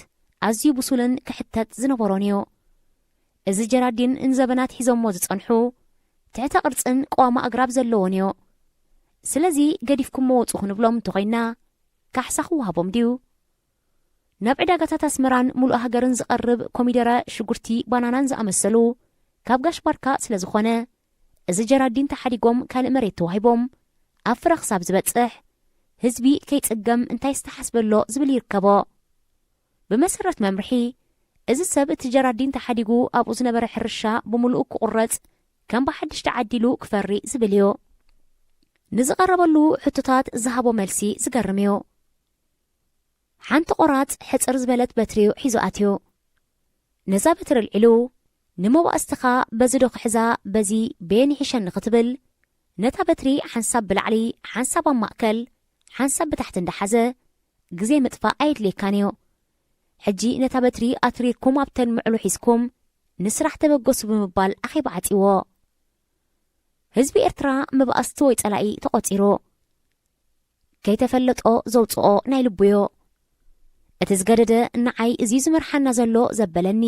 ኣዝዩ ብሱልን ክሕተት ዝነበሮን እዩ። እዚ ጀራዲን እንዘበናት ሒዞምዎ ዝጸንሑ ትሕተ ቅርጽን ቋማ ኣግራብ ዘለዎን እዩ። ስለዚ ገዲፍኩም መወፁ ክንብሎም እንተኾይና ካሕሳ ክወሃቦም ድዩ? ናብ ዕዳጋታት ኣስመራን ሙሉእ ሃገርን ዝቐርብ ኮሚደረ፣ ሽጉርቲ፣ ባናናን ዝኣመሰሉ ካብ ጋሽ ባርካ ስለ ዝኾነ እዚ ጀራዲን ተሓዲጎም ካልእ መሬት ተዋሂቦም ኣብ ፍረ ክሳብ ዝበጽሕ ህዝቢ ከይጽገም እንታይ ዝተሓስበሎ ዝብል ይርከቦ። ብመሰረት መምርሒ እዚ ሰብ እቲ ጀራዲን ተሓዲጉ ኣብኡ ዝነበረ ሕርሻ ብምሉእ ክቑረጽ ከም ብሓድሽ ተዓዲሉ ክፈሪ ዝብል እዩ። ንዝቐረበሉ ሕቶታት ዝሃቦ መልሲ ዝገርም እዩ። ሓንቲ ቆራጽ ሕፅር ዝበለት በትሪ ሒዙ ኣትዩ። ነዛ በትሪ ልዒሉ ንመባእስትኻ በዚ ዶ ክሕዛ በዚ ቤን ይሕሸኒ ክትብል ነታ በትሪ ሓንሳብ ብላዕሊ ሓንሳብ ኣብ ማእከል ሓንሳብ ብታሕቲ እንዳሓዘ ግዜ ምጥፋእ ኣየድልየካንዮ ሕጂ ነታ በትሪ ኣትሪርኩም ኣብ ተልምዕሉ ሒዝኩም ንስራሕ ተበገሱ ብምባል ኣኼባ ዓፂዎ ህዝቢ ኤርትራ ምብኣስቲ ወይ ጸላኢ ተቖፂሩ ከይተፈለጦ ዘውፅኦ ናይ ልቡዮ እቲ ዝገደደ ንዓይ እዚ ዝመርሓና ዘሎ ዘበለኒ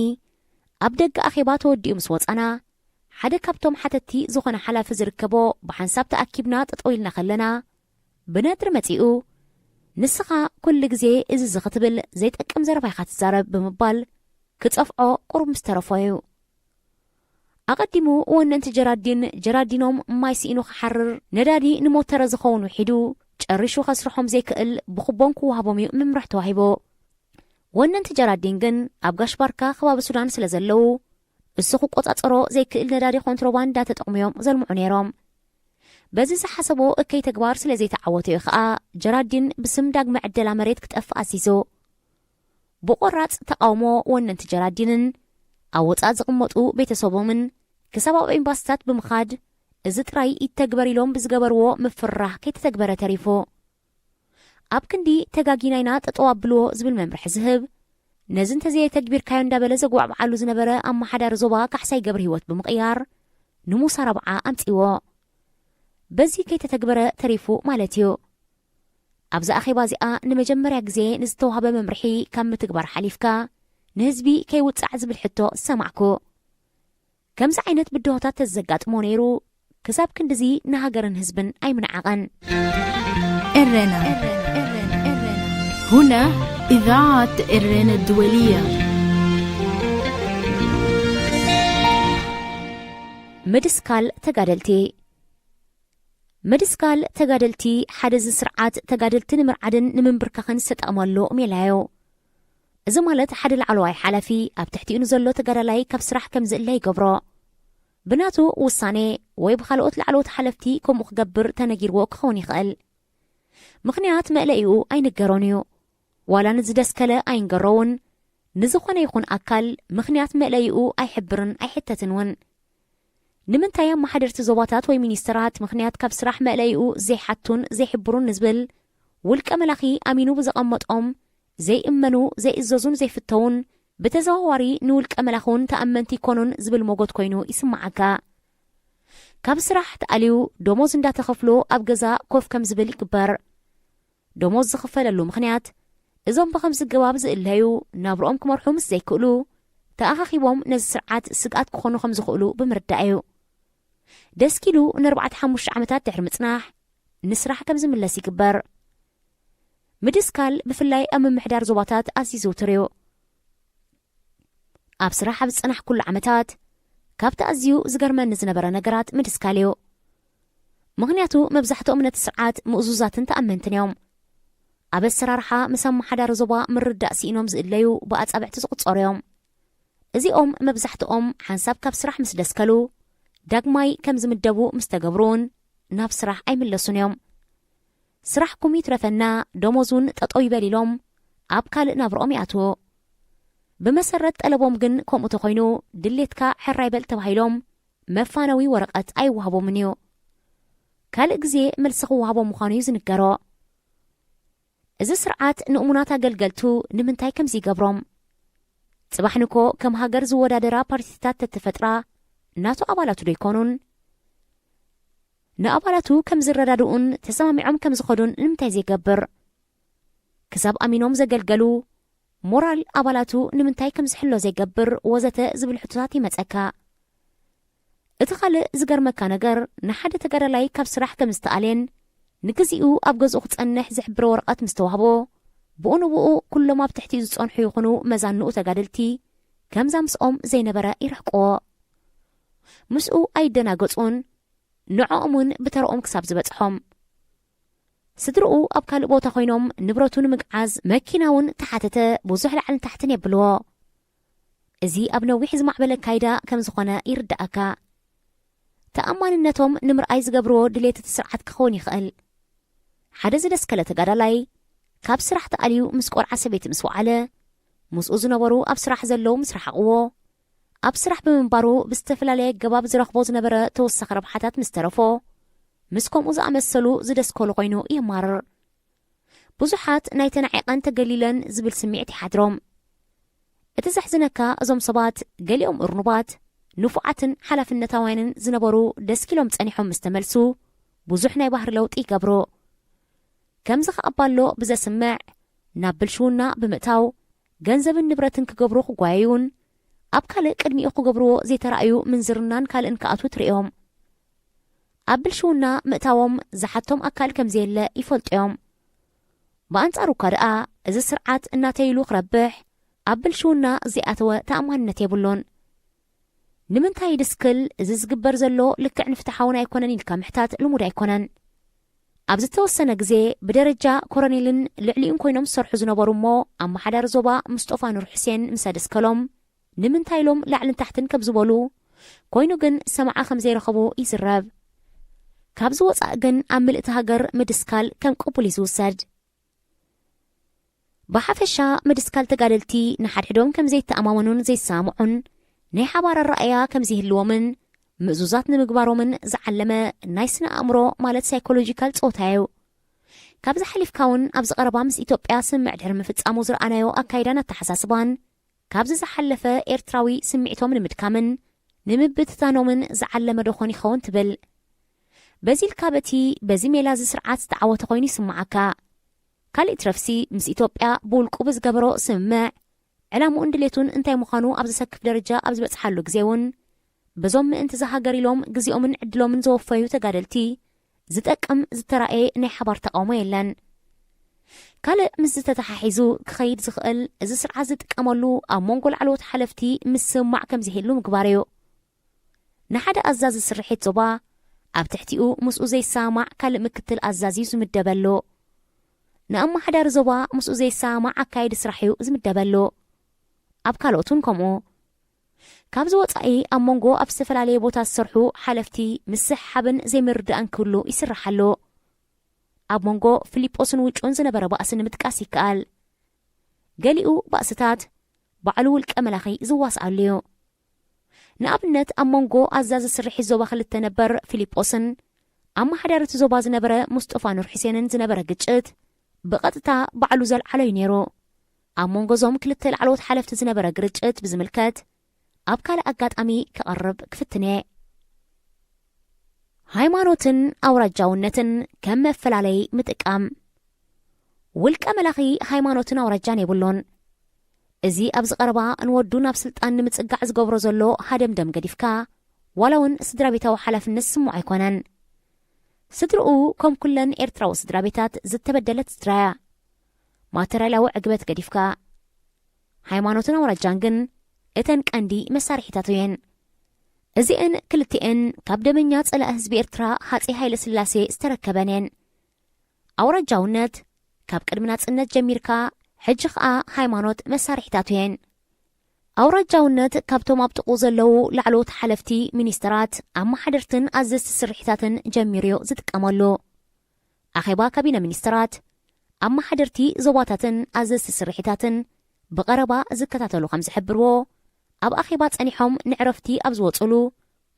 ኣብ ደገ ኣኼባ ተወዲኡ ምስ ወፃና ሓደ ካብቶም ሓተቲ ዝኾነ ሓላፊ ዝርከቦ ብሓንሳብ ተኣኪብና ጠጠው ኢልና ኸለና ብነድሪ መጺኡ ንስኻ ኩሉ ግዜ እዚ ዝኽትብል ዘይጠቅም ዘረባ ኢኻ ትዛረብ ብምባል ክጸፍዖ ቁሩብ ምስ ተረፈዩ ኣቐዲሙ ወነንቲ ጀራዲኖም ማይ ሲኢኑ ክሓርር ነዳዲ ንሞተረ ዝኸውን ውሒዱ ጨሪሹ ኸስርሖም ዘይክእል ብኽቦን ክወሃቦም እዩ ምምራሕ ተዋሂቦ ወነንቲ ጀራዲን ግን ኣብ ጋሽባርካ ከባቢ ሱዳን ስለ ዘለዉ እሱ ክቆጻጸሮ ዘይክእል ነዳዲ ኮንትሮባንዳ ተጠቕሚዮም ዘልምዑ ነይሮም በዚ ዝሓሰቦ እከይ ተግባር ስለ ዘይተዓወተ እዩ ከዓ ጀራዲን ብስም ዳግመ ዕደላ መሬት ክትጠፍእ ኣሲዞ ብቆራጽ ተቃውሞ ወነንቲ ጀራዲንን ኣብ ወጻእ ዝቕመጡ ቤተሰቦምን ክሳብ ኣብ ኤምባሲታት ብምኻድ እዚ ጥራይ ይተግበር ኢሎም ብዝገበርዎ ምፍራሕ ከይተተግበረ ተሪፎ ኣብ ክንዲ ተጋጊናይና ጠጠው ኣብልዎ ዝብል መምርሒ ዝህብ ነዚ እንተዘይተግቢርካዮ እንዳበለ ዘጓዕባዓሉ ዝነበረ ኣመሓዳሪ ዞባ ካሕሳይ ገብሪ ህይወት ብምቕያር ንሙሳ ረብዓ ኣምፂዎ በዚ ከይተተግበረ ተሪፉ ማለት እዩ ኣብዚ ኣኼባ እዚኣ ንመጀመርያ ግዜ ንዝተዋሃበ መምርሒ ካብ ምትግባር ሓሊፍካ ንህዝቢ ከይውፃዕ ዝብል ሕቶ ሰማዕኩ ከምዚ ዓይነት ብድሆታት ተዘጋጥሞ ነይሩ ክሳብ ክንዲዚ ንሃገርን ህዝብን ኣይምንዓቐን إرنا هنا إذاعة إرنا الدولية مدسكال تقادلتي حدز سرعات تقادلتي نمرعدن نمنبركخن ستأمالو ميلايو إذا مالت حد العلواي حلفي أب تحتي نزلو تقادلاي كاب سرح كمزئلاي قبرو بناتو وصاني ويبخالوت العلوت حلفتي كم أخقبر تنجيرو كخوني خقل مخنيات مقلقيو أين قرونيو ولا نزدسكلا أين قرون نزخونا يخون أكل مخنيات مقلقيو أي حبرن أي حتة تنون نمنتايا ما حدرت زواتات وي مينيسترات مخنيات كاب سراح مقلقيو زي حتون زي حبرون نزبل والكاملاخي أمينو بزقمت زي إمنو زي إزازون زي فتون بتزاواري نول كاملاخون تأمنتي كونون زبل موجود كوينو يسمعكا كاب سراح تقاليو دوموز ندا تخفلو أبجزا كوف كم زبل كبر دوموز زخفللو مخنيات إذن بخمس الجواب زئلهيو نابرؤم كمرحوم زي كقلو تأخيبهم نز سرعات سقات كخونو خمس خقلو بمردايو دسكيلو نربعة حموش عمتات تحرمتناح نسرح كم زملاسي كبر مدسكال بفلاي أمم محدار زوباتات أسيزو تريو أبصراحة بتصنح كل عمتات كابتا أزيو زقرمان نزنبرا نقرات مدسكاليو مغنياتو مبزحتو من السرعات مؤزوزات تأمنتن يوم أبا السرارحة مسام محدار زوبا مرد سينوم زئليو بقات أبع تسقط صوريوم إزي مبزحتو حنساب كاب سراح مسدسكالو داقماي كم زمدبو مستقبرون ناب سراح أي ملسون يوم سراحكم يترفنا دوموزون تطويبا ليلوم أبكال نابرؤم يأتو بمسرت ألبوم جن كوم أتخينو دليتكا حرايبل تبهيلوم مفانوي ورقات أي وهبو منيو كالإجزي ملسخو وهبو مخانيو زنقارو إذا سرعات نؤمناتا قلقلتو نمنتاي كم زي قبروم صباحنكو كم هاجر زودادرا بارتيتات تتفترا ناتو أبالاتو ديكونون نأبالاتو كم زردادون تسمامعهم كم زخدون نمتاي زي قبر كساب أمينوم زقلقلو مورال أبالاتو نمنتاي كم زحلو زي قبر وزتا زبل حتوتاتي متأكا اتخال زقر مكانقر نحاد تقر لاي كاب سراح كم استقالين نكزيو أبغز أخت أنح زحبر ورقات مستوهبو بقو كل ما بتحتي زصون حيوخنو مزانو تقادلتي كم زامسقوم زي نبرا إرحقو مسؤو أيدنا قصون نعومون بترقوم كساب زبتحهم سدرقو أبكال بوتا خوينوم نبروتون مقعاز مكيناون تحتتا بوزحل عن تحتن يبلو إزي أبنو ويحز معبلا كايدا كم زخونا إردأكا تأمان النتوم نمر أيز قبرو دليتة سرعات كخوني خقل حدز دسكالة تقادلاي كاب سرح تقاليو مسكور عسبيت مسوعالة مسؤو زنبرو أب سرح زلو مسرح قوو أب سرح بمنبارو بستفلالي قباب زرخبوز نبرا توسخ ربحاتات مسترفو ምስ ከምኡ ዝኣመሰሉ ዝደስከሉ ኮይኑ ይማርር ብዙሓት ናይ ተናዒቐን ተገሊለን ዝብል ስምዒት ይሓድሮም እቲ ዘሕዝነካ እዞም ሰባት ገሊኦም እርኑባት ንፉዓትን ሓላፍነታውያንን ዝነበሩ ደስኪሎም ጸኒሖም ምስ ተመልሱ ብዙሕ ናይ ባህሪ ለውጢ ይገብሮ ከምዚ ከኣባሎ ብዘስምዕ ናብ ብልሽውና ብምእታው ገንዘብን ንብረትን ክገብሩ ክጓየዩን ኣብ ካልእ ቅድሚኡ ክገብርዎ ዘይተረኣዩ ምንዝርናን ካልእን ከኣቱ ትርእዮም ኣብ ብልሽውና ምእታዎም ዝሓቶም ኣካል ከምዘየለ ይፈልጥዮም ብኣንጻሩ እኳ ደኣ እዚ ስርዓት እናተይሉ ክረብሕ ኣብ ብልሽውና ዘይኣተወ ተኣማንነት የብሎን ንምንታይ ድስክል እዚ ዝግበር ዘሎ ልክዕ ንፍትሓውን ኣይኮነን ኢልካ ምሕታት ልሙድ ኣይኮነን ኣብ ዝተወሰነ ግዜ ብደረጃ ኮሎኔልን ልዕሊኡን ኮይኖም ዝሰርሑ ዝነበሩ እሞ ኣመሓዳሪ ዞባ ሙስጦፋ ኑር ሕሴን ምስ ኣደስከሎም ንምንታይ ኢሎም ላዕልን ታሕትን ከም ዝበሉ ኮይኑ ግን ሰማዓ ከም ዘይረኸቡ ይዝረብ ካብዚ ወፃእ ግን ኣብ ምልእቲ ሃገር ምድስካል ከም ቅቡል ይዝውሰድ ብሓፈሻ ምድስካል ተጋደልቲ ንሓድሕዶም ከም ዘይተኣማመኑን ዘይሰማምዑን ናይ ሓባር ኣረኣያ ከም ዘይህልዎምን ምእዙዛት ንምግባሮምን ዝዓለመ ናይ ስነ ኣእምሮ ማለት ሳይኮሎጂካል ፆታ እዩ ካብዚ ሓሊፍካ እውን ኣብ ዝቐረባ ምስ ኢትዮጵያ ስምዕ ድሕሪ ምፍጻሙ ዝረኣናዮ ኣካይዳን ኣተሓሳስባን ካብዚ ዝሓለፈ ኤርትራዊ ስምዒቶም ንምድካምን ንምብትታኖምን ዝዓለመ ዶኾን ይኸውን ትብል በዚ ኢልካ በቲ በዚ ሜላ እዚ ስርዓት ዝተዓወተ ኮይኑ ይስማዓካ ካልእ ትረፍሲ ምስ ኢትዮጵያ ብውልቁ ብዝገበሮ ስምምዕ ዕላምኡን ድሌቱን እንታይ ምዃኑ ኣብ ዝሰክፍ ደረጃ ኣብ ዝበፅሓሉ ግዜ እውን በዞም ምእንቲ ዝሃገር ኢሎም ግዜኦምን ዕድሎምን ዘወፈዩ ተጋደልቲ ዝጠቅም ዝተረኣየ ናይ ሓባር ተቃውሞ የለን ካልእ ምስ ዝተተሓሒዙ ክኸይድ ዝኽእል እዚ ስርዓት ዝጥቀመሉ ኣብ መንጎ ላዕለዎት ሓለፍቲ ምስማዕ ከም ዝህሉ ምግባር እዩ ንሓደ ኣዛዚ ስርሒት ዞባ ኣብ ትሕቲኡ ምስኡ ዘይሰማዕ ካልእ ምክትል ኣዛዚ ዝምደበሉ ንኣመሓዳሪ ዞባ ምስኡ ዘይሰማዕ ኣካይዲ ስራሕ እዩ ዝምደበሉ ኣብ ካልኦቱን ከምኡ ካብዚ ወፃኢ ኣብ መንጎ ኣብ ዝተፈላለየ ቦታ ዝሰርሑ ሓለፍቲ ምስሓብን ዘይምርድኣን ክህሉ ይስራሓሉ ኣብ መንጎ ፊልጶስን ውጭውን ዝነበረ ባእሲ ንምጥቃስ ይከኣል ገሊኡ ባእስታት ባዕሉ ውልቀ መላኺ ዝዋስኣሉ እዩ ንኣብነት ኣብ መንጎ ኣዛዚ ስርሒት ዞባ ክልተ ነበር ፊልጶስን ኣመሓዳሪቲ ዞባ ዝነበረ ሙስጦፋ ኑር ሕሴንን ዝነበረ ግጭት ብቐጥታ ባዕሉ ዘልዓሎ እዩ ነይሩ ኣብ መንጎዞም ክልተ ላዕለዎት ሓለፍቲ ዝነበረ ግርጭት ብዝምልከት ኣብ ካልእ ኣጋጣሚ ክቐርብ ክፍትነ ሃይማኖትን ኣውራጃውነትን ከም መፈላለይ ምጥቃም ውልቀ መላኺ ሃይማኖትን ኣውራጃን የብሎን እዚ ኣብ ዝቐረባ ንወዱ ናብ ስልጣን ንምጽጋዕ ዝገብሮ ዘሎ ሃደምደም ገዲፍካ ዋላ እውን ስድራ ቤታዊ ሓላፍነት ስሙዕ ኣይኮነን ስድርኡ ከም ኩለን ኤርትራዊ ስድራ ቤታት ዝተበደለት ስድራያ ማተርያላዊ ዕግበት ገዲፍካ ሃይማኖትን ኣውራጃን ግን እተን ቀንዲ መሳርሒታት እየን እዚአን ክልቲአን ካብ ደመኛ ጸላእ ህዝቢ ኤርትራ ሃፀይ ሃይለ ስላሴ ዝተረከበነን ኣውራጃውነት ካብ ቅድሚ ናጽነት ጀሚርካ ሕጂ ከዓ ሃይማኖት መሳርሒታት እየን ኣውራጃውነት ካብቶም ኣብ ጥቑ ዘለዉ ላዕለዎት ሓለፍቲ ሚኒስትራት ኣመሓደርትን ኣዘዝቲ ስርሒታትን ጀሚሩ ዝጥቀመሉ ኣኼባ ካቢነ ሚኒስትራት ኣመሓደርቲ ዞባታትን ኣዘዝቲ ስርሒታትን ብቐረባ ዝከታተሉ ከም ዝሕብርዎ ኣብ ኣኼባ ጸኒሖም ንዕረፍቲ ኣብ ዝወፅሉ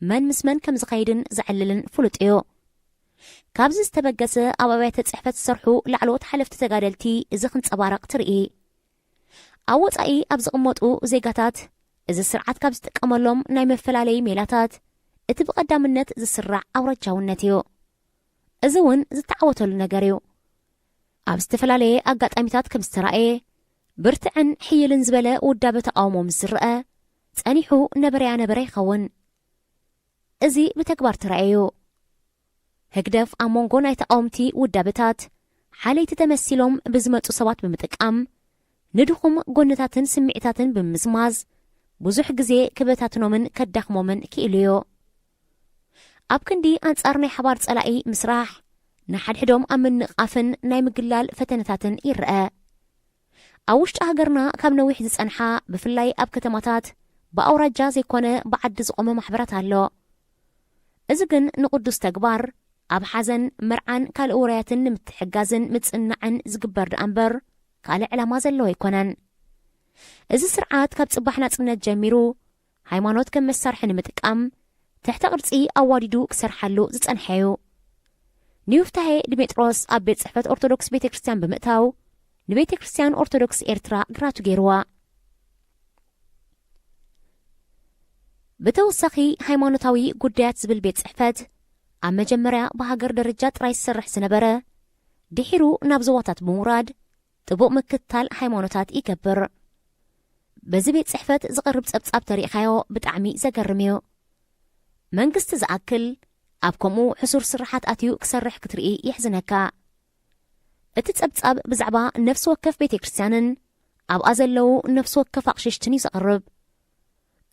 መን ምስ መን ከም ዝኸይድን ዝዕልልን ፍሉጥ እዩ ካብዚ ዝተበገሰ ኣብ ኣብያተ ጽሕፈት ዝሰርሑ ላዕለዎት ሓለፍቲ ተጋደልቲ እዚ ክንጸባረቕ ትርኢ ኣብ ወፃኢ ኣብ ዝቕመጡ ዜጋታት እዚ ስርዓት ካብ ዝጥቀመሎም ናይ መፈላለዪ ሜላታት እቲ ብቐዳምነት ዝስራዕ ኣውራጃውነት እዩ እዚ እውን ዝተዓወተሉ ነገር እዩ ኣብ ዝተፈላለየ ኣጋጣሚታት ከም ዝተረኣየ ብርትዕን ሕይልን ዝበለ ውዳበ ተቃውሞ ምስ ዝርአ ጸኒሑ ነበረያ ነበረ ይኸውን እዚ ብተግባር ተረኣዩ ህግደፍ ኣብ መንጎ ናይ ተቃውምቲ ውዳበታት ሓለይቲ ተመሲሎም ብዝመፁ ሰባት ብምጥቃም ንድኹም ጎነታትን ስምዒታትን ብምዝማዝ ብዙሕ ግዜ ክበታትኖምን ከዳኽሞምን ክኢሉ እዩ ኣብ ክንዲ ኣንጻር ናይ ሓባር ጸላኢ ምስራሕ ንሓድሕዶም ኣብ ምንቓፍን ናይ ምግላል ፈተነታትን ይርአ ኣብ ውሽጢ ሃገርና ካብ ነዊሕ ዝጸንሓ ብፍላይ ኣብ ከተማታት ብኣውራጃ ዘይኮነ ብዓዲ ዝቆመ ማሕበራት ኣሎ እዚ ግን ንቅዱስ ተግባር ኣብ ሓዘን መርዓን ካልእ ውራያትን ንምትሕጋዝን ምጽናዕን ዝግበር ዳ እምበር ካልእ ዕላማ ዘለዎ ኣይኮነን እዚ ስርዓት ካብ ጽባሕ ናጽነት ጀሚሩ ሃይማኖት ከም መሳርሒ ንምጥቃም ትሕቲ ቅርጺ ኣዋዲዱ ክሰርሓሉ ዝጸንሐ እዩ ንዩፍታሄ ድሜጥሮስ ኣብ ቤት ጽሕፈት ኦርቶዶክስ ቤተ ክርስቲያን ብምእታው ንቤተ ክርስቲያን ኦርቶዶክስ ኤርትራ ግራቱ ገይርዋ። ብተወሳኺ ሃይማኖታዊ ጉዳያት ዝብል ቤት ጽሕፈት ኣብ መጀመርያ ብሃገር ደረጃ ጥራይ ዝሰርሕ ዝነበረ ድሒሩ ናብ ዞባታት ብምውራድ ጥቡቕ ምክትታል ሃይማኖታት ይገብር። በዚ ቤት ጽሕፈት ዝቐርብ ጸብጻብ ተሪእኻዮ ብጣዕሚ ዘገርም እዩ። መንግስቲ ዝኣክል ኣብ ከምኡ ሕሱር ስራሓት ኣትዩ ክሰርሕ ክትርኢ ይሕዝነካ። እቲ ጸብጻብ ብዛዕባ ነፍሲ ወከፍ ቤተ ክርስቲያንን ኣብኣ ዘለዉ ነፍሲ ወከፍ ኣቕሽሽትን እዩ ዘቕርብ።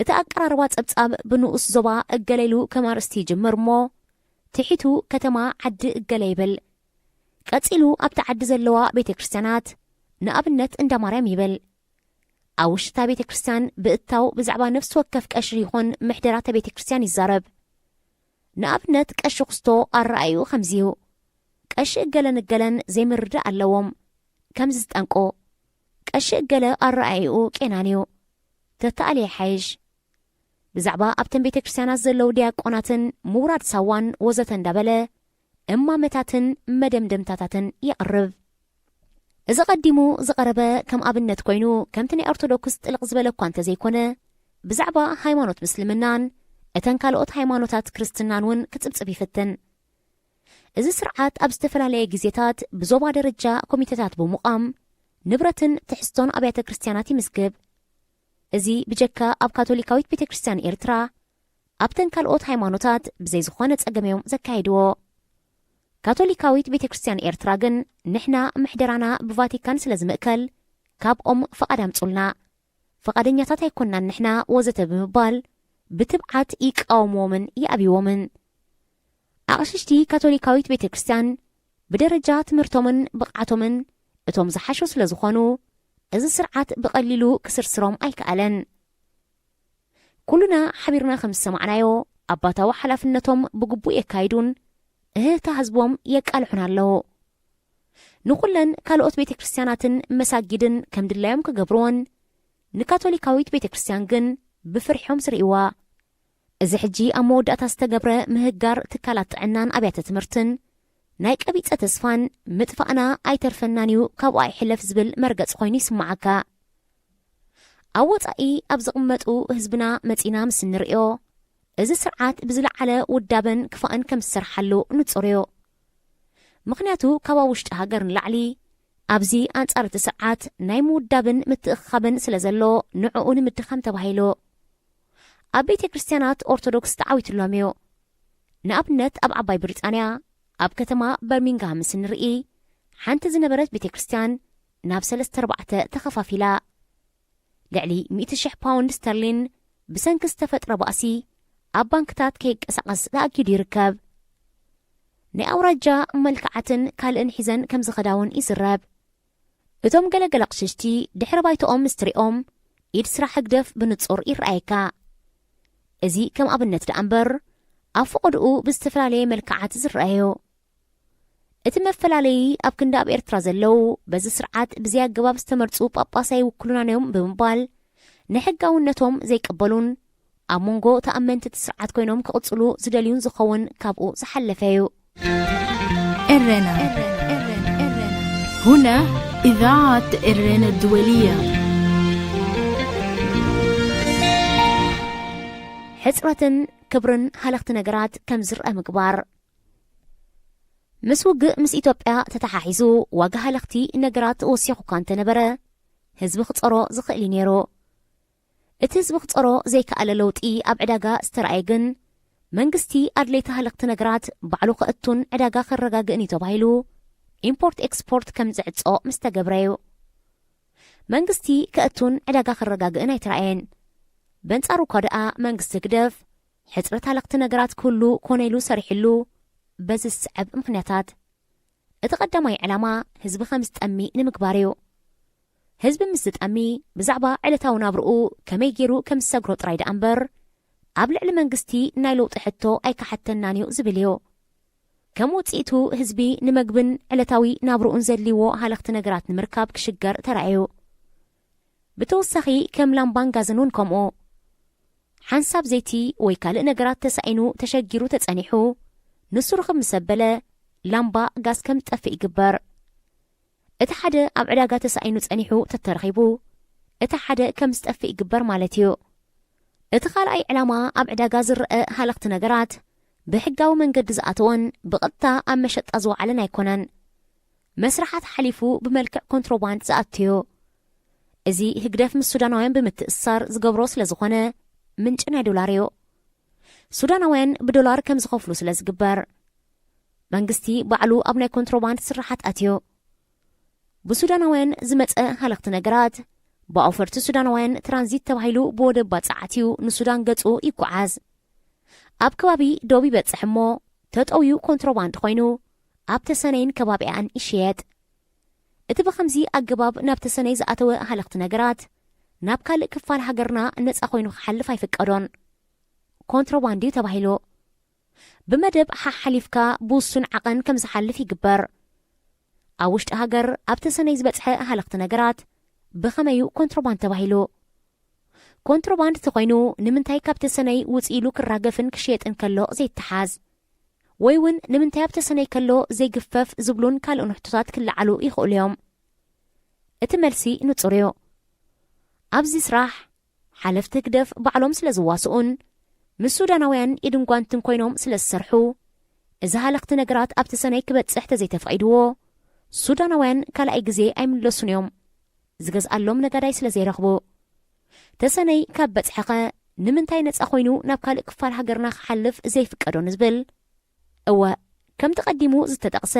እቲ ኣቀራርባ ጸብጻብ ብንኡስ ዞባ እገለይሉ ከም ኣርእስቲ ይጅምር እሞ ትሒቱ ከተማ ዓዲ እገለ ይብል። ቀጺሉ ኣብቲ ዓዲ ዘለዋ ቤተ ክርስቲያናት ንኣብነት እንዳ ማርያም ይብል። ኣብ ውሽጣ ቤተ ክርስቲያን ብእታው ብዛዕባ ነፍሲ ወከፍ ቀሺ ይኹን ምሕደራተ ቤተ ክርስቲያን ይዛረብ። ንኣብነት ቀሺ ክስቶ ኣረኣዩ ከምዚዩ ቀሺ እገለን እገለን ዘይምርዳእ ኣለዎም ከምዚ ዝጠንቆ ቀሺ እገለ ኣረኣዩ ቄናን እዩ ተተኣልየ ሓይሽ ብዛዕባ ኣብተን ቤተ ክርስቲያናት ዘለዉ ዲያቆናትን ምውራድ ሳዋን ወዘተ እንዳበለ እማመታትን መደምደምታታትን የቕርብ። እዚ ቐዲሙ ዝቐረበ ከም ኣብነት ኮይኑ ከምቲ ናይ ኦርቶዶክስ ጥልቕ ዝበለ እኳ እንተዘይኮነ ብዛዕባ ሃይማኖት ምስልምናን እተን ካልኦት ሃይማኖታት ክርስትናን እውን ክጽብጽብ ይፍትን። እዚ ስርዓት ኣብ ዝተፈላለየ ግዜታት ብዞባ ደረጃ ኮሚቴታት ብምቋም ንብረትን ትሕዝቶን ኣብያተ ክርስቲያናት ይምስግብ። እዚ ብጀካ ኣብ ካቶሊካዊት ቤተ ክርስቲያን ኤርትራ ኣብተን ካልኦት ሃይማኖታት ብዘይ ዝኾነ ጸገም እዮም ዘካይድዎ። ካቶሊካዊት ቤተ ክርስቲያን ኤርትራ ግን ንሕና ምሕደራና ብቫቲካን ስለ ዝምእከል ካብኦም ፈቓድ ኣምጹልና ፈቓደኛታት ኣይኮንናን ንሕና ወዘተ ብምባል ብትብዓት ይቃወምዎምን ይኣብይዎምን። ኣቕሽሽቲ ካቶሊካዊት ቤተ ክርስቲያን ብደረጃ ትምህርቶምን ብቕዓቶምን እቶም ዝሓሹ ስለ ዝኾኑ እዚ ስርዓት ብቐሊሉ ክስርስሮም ኣይከኣለን። ኩሉና ሓቢርና ከም ዝሰማዕናዮ ኣባታዊ ሓላፍነቶም ብግቡእ የካይዱን እህታ ህዝቦም የቃልሑን ኣለዉ። ንኹለን ካልኦት ቤተ ክርስቲያናትን መሳጊድን ከም ድላዮም ክገብርዎን ንካቶሊካዊት ቤተ ክርስቲያን ግን ብፍርሖም ዝርእይዋ። እዚ ሕጂ ኣብ መወዳእታ ዝተገብረ ምህጋር ትካላት ጥዕናን ኣብያተ ትምህርትን ናይ ቀቢጸ ተስፋን ምጥፋእና ኣይተርፈናን እዩ ካብኡ ኣይሕለፍ ዝብል መርገጽ ኮይኑ ይስማዓካ። ኣብ ወጻኢ ኣብ ዝቕመጡ ህዝብና መጺና ምስ እንርእዮ እዚ ስርዓት ብዝለዓለ ውዳበን ክፋእን ከም ዝሰርሓሉ ንጹር እዩ። ምኽንያቱ ካብ ውሽጢ ሃገር ንላዕሊ ኣብዚ ኣንጻር እቲ ስርዓት ናይ ምውዳብን ምትእኽኻብን ስለ ዘሎ ንዕኡ ንምድኻም ተባሂሉ ኣብ ቤተ ክርስቲያናት ኦርቶዶክስ ተዓዊትሎም እዩ። ንኣብነት ኣብ ዓባይ ብሪጣንያ ኣብ ከተማ በርሚንግሃም ምስ ንርኢ ሓንቲ ዝነበረት ቤተ ክርስቲያን ናብ 3-4 ተኸፋፊላ ልዕሊ 100,000 ፓውንድ ስተርሊን ብሰንኪ ዝተፈጥረ ባእሲ ኣብ ባንክታት ከይቀሳቐስ ተኣኪዱ ይርከብ። ናይ ኣውራጃ መልክዓትን ካልእን ሒዘን ከም ዝኸዳውን ይዝረብ። እቶም ገለገለ ኣቕሽሽቲ ድሕሪ ባይቶኦም ምስ ትሪኦም ኢድ ስራሕ ህግደፍ ብንጹር ይረኣየካ። እዚ ከም ኣብነት ደኣ እምበር ኣብ ፍቕድኡ ብዝተፈላለየ መልክዓት ዝረአዮ እቲ መፈላለዪ ኣብ ክንዲ ኣብ ኤርትራ ዘለዉ በዚ ስርዓት ብዘይ ኣገባብ ዝተመርጹ ጳጳሳይ ውክሉናን እዮም ብምባል ንሕጋውነቶም ዘይቀበሉን ኣብ መንጎ ተኣመንቲ እቲ ስርዓት ኮይኖም ክቕጽሉ ዝደልዩን ዝኸውን ካብኡ ዝሓለፈ እዩ። إرنا هنا إذاعة إرنا الدولية. ሕጽረትን ክብርን ሃለኽቲ ነገራት ከም ዝርአ ምግባር ምስ ውግእ ምስ ኢትዮጵያ ተተሓሒዙ ዋጋ ሃለኽቲ ነገራት ወሲኹ እኳ እንተነበረ ህዝቢ ክጸሮ ዝኽእል ነይሩ። እቲ ህዝቢ ክጸሮ ዘይከኣለ ለውጢ ኣብ ዕዳጋ ዝተረኣየ ግን መንግስቲ ኣድለይቲ ሃለኽቲ ነገራት ባዕሉ ክእቱን ዕዳጋ ክረጋግእን እዩ ተባሂሉ ኢምፖርት ኤክስፖርት ከም ዝዕጾ ምስ ተገብረ እዩ። መንግስቲ ክእቱን ዕዳጋ ክረጋግእን ኣይተረኣየን። በንጻሩ እኳ ደኣ መንግስቲ ግደፍ ሕጽረት ሃለኽቲ ነገራት ክህሉ ኮነ ኢሉ ሰሪሕሉ በዚ ዝስዕብ ምኽንያታት እቲ ቀዳማይ ዕላማ ህዝቢ ከም ዝጠሚ ንምግባር እዩ። ህዝቢ ምስ ዝጠሚ ብዛዕባ ዕለታዊ ናብርኡ ከመይ ገይሩ ከም ዝሰግሮ ጥራይ ደኣ እምበር ኣብ ልዕሊ መንግስቲ ናይ ለውጢ ሕቶ ኣይከሓተናን እዩ ዝብል እዩ። ከም ውፅኢቱ ህዝቢ ንምግብን ዕለታዊ ናብርኡን ዘድልይዎ ሃለኽቲ ነገራት ንምርካብ ክሽገር ተራእዩ። ብተወሳኺ ከም ላምባን ጋዝን እውን ከምኡ ሓንሳብ ዘይቲ ወይ ካልእ ነገራት ተሳኢኑ ተሸጊሩ ተጸኒሑ ንሱ ርኽብ ምስ ኣበለ ላምባ ጋዝ ከም ዝጠፍእ ይግበር እቲ ሓደ ኣብ ዕዳጋ ተሳኢኑ ጸኒሑ ተተረኺቡ እቲ ሓደ ከም ዝጠፍእ ይግበር ማለት እዩ እቲ ካልኣይ ዕላማ ኣብ ዕዳጋ ዝርአ ሃለኽቲ ነገራት ብሕጋዊ መንገዲ ዝኣተወን ብቐጥታ ኣብ መሸጣ ዝወዓለን ኣይኮነን መስራሓት ሓሊፉ ብመልክዕ ኮንትሮባንድ ዝኣትዮ እዚ ህግደፍ ምስ ሱዳናውያን ብምትእስሳር ዝገብሮ ስለ ዝኾነ ምንጭ ናይ ዶላር እዩ ሱዳናውያን ብዶላር ከም ዝኸፍሉ ስለ ዝግበር መንግስቲ ባዕሉ ኣብ ናይ ኮንትሮባንድ ስራሓት ኣትዮ ብሱዳናውያን ዝመፀ ሃለኽቲ ነገራት ብኣውፈርቲ ሱዳናውያን ትራንዚት ተባሂሉ ብወደብ ባፅዓትዩ ንሱዳን ገጹ ይጓዓዝ ኣብ ከባቢ ዶብ ይበጽሕ እሞ ተጠውዩ ኮንትሮባንድ ኮይኑ ኣብ ተሰነይን ከባቢኣን ይሽየጥ እቲ ብኸምዚ ኣገባብ ናብ ተሰነይ ዝኣተወ ሃለኽቲ ነገራት ናብ ካልእ ክፋል ሃገርና ነፃ ኮይኑ ክሓልፍ ኣይፍቀዶን ኮንትሮባንድ እዩ ተባሂሉ ብመደብ ሓሓሊፍካ ብውሱን ዓቐን ከም ዝሓልፍ ይግበር ኣብ ውሽጢ ሃገር ኣብ ተሰነይ ዝበጽሐ ሃለኽቲ ነገራት ብኸመዩ ኮንትሮባንድ ተባሂሉ ኮንትሮባንድ ተኾይኑ ንምንታይ ካብ ተሰነይ ውፅኢሉ ክራገፍን ክሽየጥን ከሎ ዘይተሓዝ ወይ እውን ንምንታይ ኣብ ተሰነይ ከሎ ዘይግፈፍ ዝብሉን ካልእ ንሕቶታት ክለዓሉ ይኽእሉ እዮም እቲ መልሲ ንጹር እዩ ኣብዚ ስራሕ ሓለፍቲ ህግደፍ ባዕሎም ስለ ዝዋስኡን ምስ ሱዳናውያን ኢድንጓንትን ኮይኖም ስለ ዝሰርሑ እዚ ሃለኽቲ ነገራት ኣብ ተሰነይ ክበጽሕ ተዘይተፈቒድዎ ሱዳናውያን ካልኣይ ግዜ ኣይምለሱን እዮም ዝገዝኣሎም ነጋዳይ ስለ ዘይረኽቡ ተሰነይ ካብ በጽሐኸ ንምንታይ ነፃ ኮይኑ ናብ ካልእ ክፋል ሃገርና ክሓልፍ ዘይፍቀዶ ንዝብል እወ ከም ተቐዲሙ ዝተጠቕሰ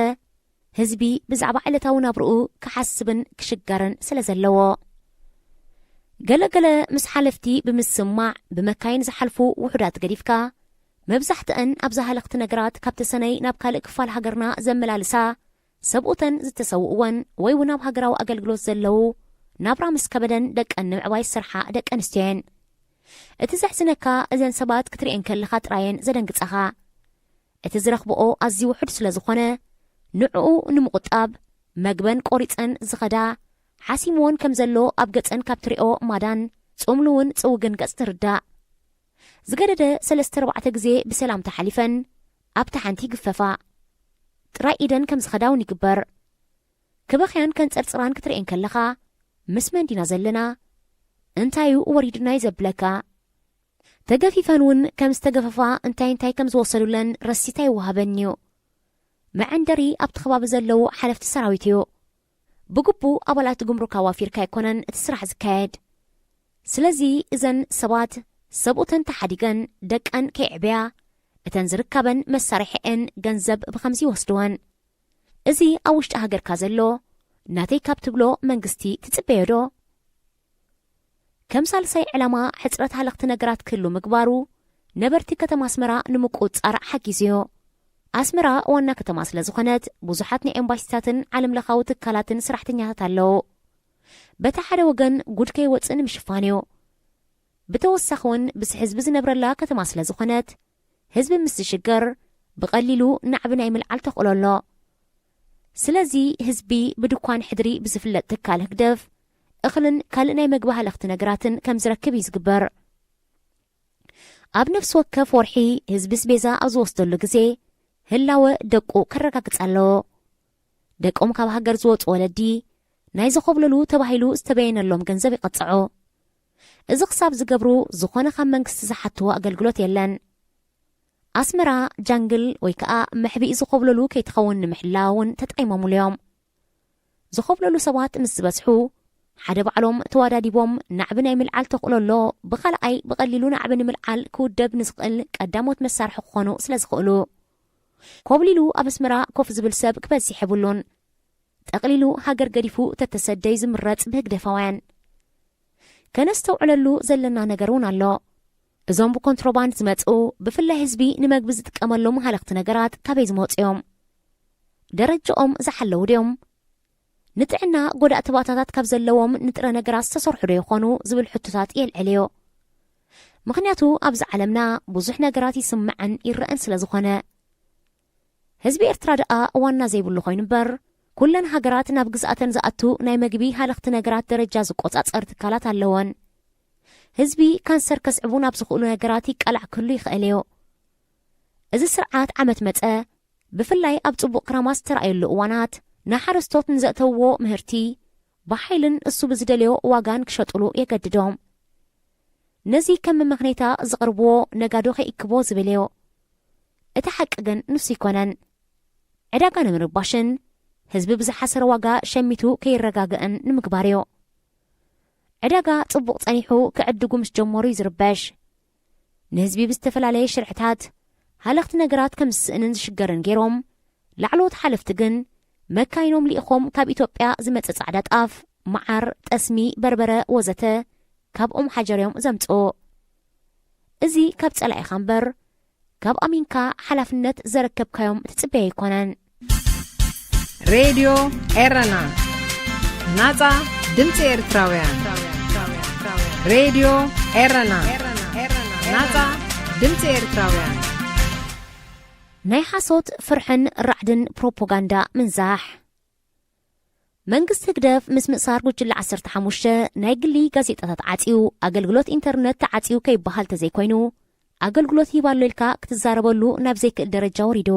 ህዝቢ ብዛዕባ ዕለታዊ ናብርኡ ክሓስብን ክሽጋርን ስለ ዘለዎ ገለገለ ምስ ሓለፍቲ ብምስማዕ ብመካይን ዝሓልፉ ውሑዳት ገዲፍካ መብዛሕትአን ኣብ ሃለኽቲ ነገራት ካብ ተሰነይ ናብ ካልእ ክፋል ሃገርና ዘመላልሳ ሰብኡተን ዝተሰውእወን ወይ እውን ኣብ ሃገራዊ ኣገልግሎት ዘለው ናብራ ምስ ከበደን ደቀን ንምዕባይ ዝሰርሓ ደቂ ኣንስትዮ እየን እቲ ዘሕዝነካ እዘን ሰባት ክትሪአን ከለኻ ጥራየን ዘደንግጸኻ እቲ ዝረኽብኦ ኣዝዩ ውሑድ ስለ ዝኾነ ንዕኡ ንምቁጣብ መግበን ቆሪፀን ዝኸዳ ሓሲምዎን ከም ዘሎ ኣብ ገፀን ካብ ትሪኦ ማዳን ጾምሉ እውን ጽውግን ገጽ ትርዳእ ዝገደደ 3-4 ግዜ ብሰላም ተሓሊፈን ኣብቲ ሓንቲ ይግፈፋ ጥራይ ኢደን ከም ዝኸዳውን ይግበር ክበኽያን ከንጸርጽራን ክትሪአን ከለኻ ምስ መንዲና ዘለና እንታዩ ወሪድናይ ዘብለካ ተገፊፈን እውን ከም ዝተገፈፋ እንታይ ከም ዝወሰዱለን ረሲታ ይወሃበን እዩ መዐንደሪ ኣብቲ ከባቢ ዘለው ሓለፍቲ ሰራዊት እዩ ብግቡእ ኣባላት ጉምሩክ ኣዋፊርካ ኣይኮነን እቲ ስራሕ ዝካየድ ስለዚ እዘን ሰባት ሰብኡተን ተሓዲገን ደቀን ከይዕብያ እተን ዝርከበን መሳርሒአን ገንዘብ ብኸምዚ ይወስድወን እዚ ኣብ ውሽጢ ሃገርካ ዘሎ ናተይ ካብ ትብሎ መንግስቲ ትጽበዮ ዶ ከም ሳልሳይ ዕላማ ሕፅረት ሃለኽቲ ነገራት ክህሉ ምግባሩ ነበርቲ ከተማ ኣስመራ ንምቁፅጻር ሓጊዝዮ ኣስመራ ዋና ከተማ ስለ ዝኾነት ብዙሓት ናይ ኤምባሲታትን ዓለም ለኻዊ ትካላትን ስራሕተኛታት ኣለዉ በታ ሓደ ወገን ጉድ ከይወፅእ ንምሽፋን እዩ ብተወሳኺ እውን ብስ ህዝቢ ዝነብረላ ከተማ ስለ ዝኾነት ህዝቢ ምስ ዝሽገር ብቐሊሉ ናዕቢ ናይ ምልዓል ተኽእሎ ኣሎ ስለዚ ህዝቢ ብድኳን ሕድሪ ብዝፍለጥ ትካል ህግደፍ እኽልን ካልእ ናይ መግቢ ሃለኽቲ ነገራትን ከም ዝረክብ እዩ ዝግበር ኣብ ነፍሲ ወከፍ ወርሒ ህዝቢ ስቤዛ ኣብ ዝወስደሉ ግዜ ህላወ ደቁ ከረጋግጽ ኣለዎ ደቆም ካብ ሃገር ዝወፁ ወለዲ ናይ ዝኸብለሉ ተባሂሉ ዝተበየነሎም ገንዘብ ይቐጽዑ እዚ ክሳብ ዝገብሩ ዝኾነ ካብ መንግስቲ ዝሓትዎ ኣገልግሎት የለን ኣስመራ ጃንግል ወይ ከዓ መሕቢእ ዝኸብለሉ ከይትኸውን ንምሕላውን ተጣይሞሙሉ እዮም ዝኸብለሉ ሰባት ምስ ዝበዝሑ ሓደ ባዕሎም ተዋዳዲቦም ናዕቢ ናይ ምልዓል ተኽእሎ ኣሎ ብኻልኣይ ብቐሊሉ ናዕቢ ንምልዓል ክውደብ ንዝኽእል ቀዳሞት መሳርሒ ክኾኑ ስለ ዝኽእሉ ኮብሊሉ ኣብ ኣስመራ ኮፍ ዝብል ሰብ ክበዝሕ የብሉን ጠቕሊሉ ሃገር ገዲፉ ተተሰደይ ዝምረጽ ብህግደፋውያን ከነስተውዕለሉ ዘለና ነገር እውን ኣሎ እዞም ብኮንትሮባንድ ዝመፁ ብፍላይ ህዝቢ ንመግቢ ዝጥቀመሎም ሃለኽቲ ነገራት ካበይ ዝመፁ እዮም ደረጃኦም ዝሓለዉ ድዮም ንጥዕና ጎዳእቲ ባታታት ካብ ዘለዎም ንጥረ ነገራት ዝተሰርሑ ዶ ይኾኑ ዝብል ሕቶታት የልዕልዮ ምክንያቱ ኣብዚ ዓለምና ብዙሕ ነገራት ይስምዐን ይርአን ስለ ዝኾነ ህዝቢ ኤርትራ ደኣ ዋና ዘይብሉ ኮይኑ እምበር ኩለን ሃገራት ናብ ግዝኣተን ዝኣቱ ናይ መግቢ ሃለኽቲ ነገራት ደረጃ ዝቆጻጸር ትካላት ኣለወን ህዝቢ ካንሰር ከስዕቡ ናብ ዝኽእሉ ነገራት ይቀላዕ ክህሉ ይኽእል እዩ እዚ ስርዓት ዓመት መፀ ብፍላይ ኣብ ጽቡቕ ክራማስ ተራእየሉ እዋናት ንሓረስቶት ንዘእተውዎ ምህርቲ ብሓይልን እሱ ብዝደልዮ ዋጋን ክሸጥሉ የገድዶም። ነዚ ከም መምኽኔታ ዝቕርብዎ ነጋዶ ከይክቦ ዝብልዮ እቲ ሓቂ ግን ንሱ ይኮነን። ዕዳጋ ንምርባሽን ህዝቢ ብዝሓሰረ ዋጋ ሸሚቱ ከይረጋግአን ንምግባር እዮ። ዕዳጋ ጽቡቕ ጸኒሑ ክዕድጉ ምስ ጀመሩ ይዝርበሽ። ንህዝቢ ብዝተፈላለየ ሽርሕታት ሃለኽቲ ነገራት ከም ዝስእንን ዝሽገርን ገይሮም ላዕለዎት ሓለፍቲ ግን መካይኖም ሊኢኾም ካብ ኢትዮጵያ ዝመጽእ ጻዕዳ ጣፍ፣ መዓር፣ ጠስሚ፣ በርበረ ወዘተ ካብኦም ሓጀርዮም ዘምጽኡ። እዚ ካብ ጸላኢኻ እምበር ካብ ኣሚንካ ሓላፍነት ዘረከብካዮም ትጽበየ ኣይኮነን። ሬድዮ ኤረና ናጻ ድምፂ ኤርትራውያን ሬድዮ ኤረና ናጻ ድምፂ ኤርትራውያን ናይ ሓሶት ፍርሕን ራዕድን ፕሮፓጋንዳ ምንዛሕ መንግስቲ ህግደፍ ምስ ምእሳር ጉጅለ 15 ናይ ግሊ ጋዜጣታት ዓፂዩ ኣገልግሎት ኢንተርነት ተዓፂዩ ከይበሃል ተዘይኮይኑ ኣገልግሎት ሂባሎ ኢልካ ክትዛረበሉ ናብ ዘይክእል ደረጃ ወሪዶ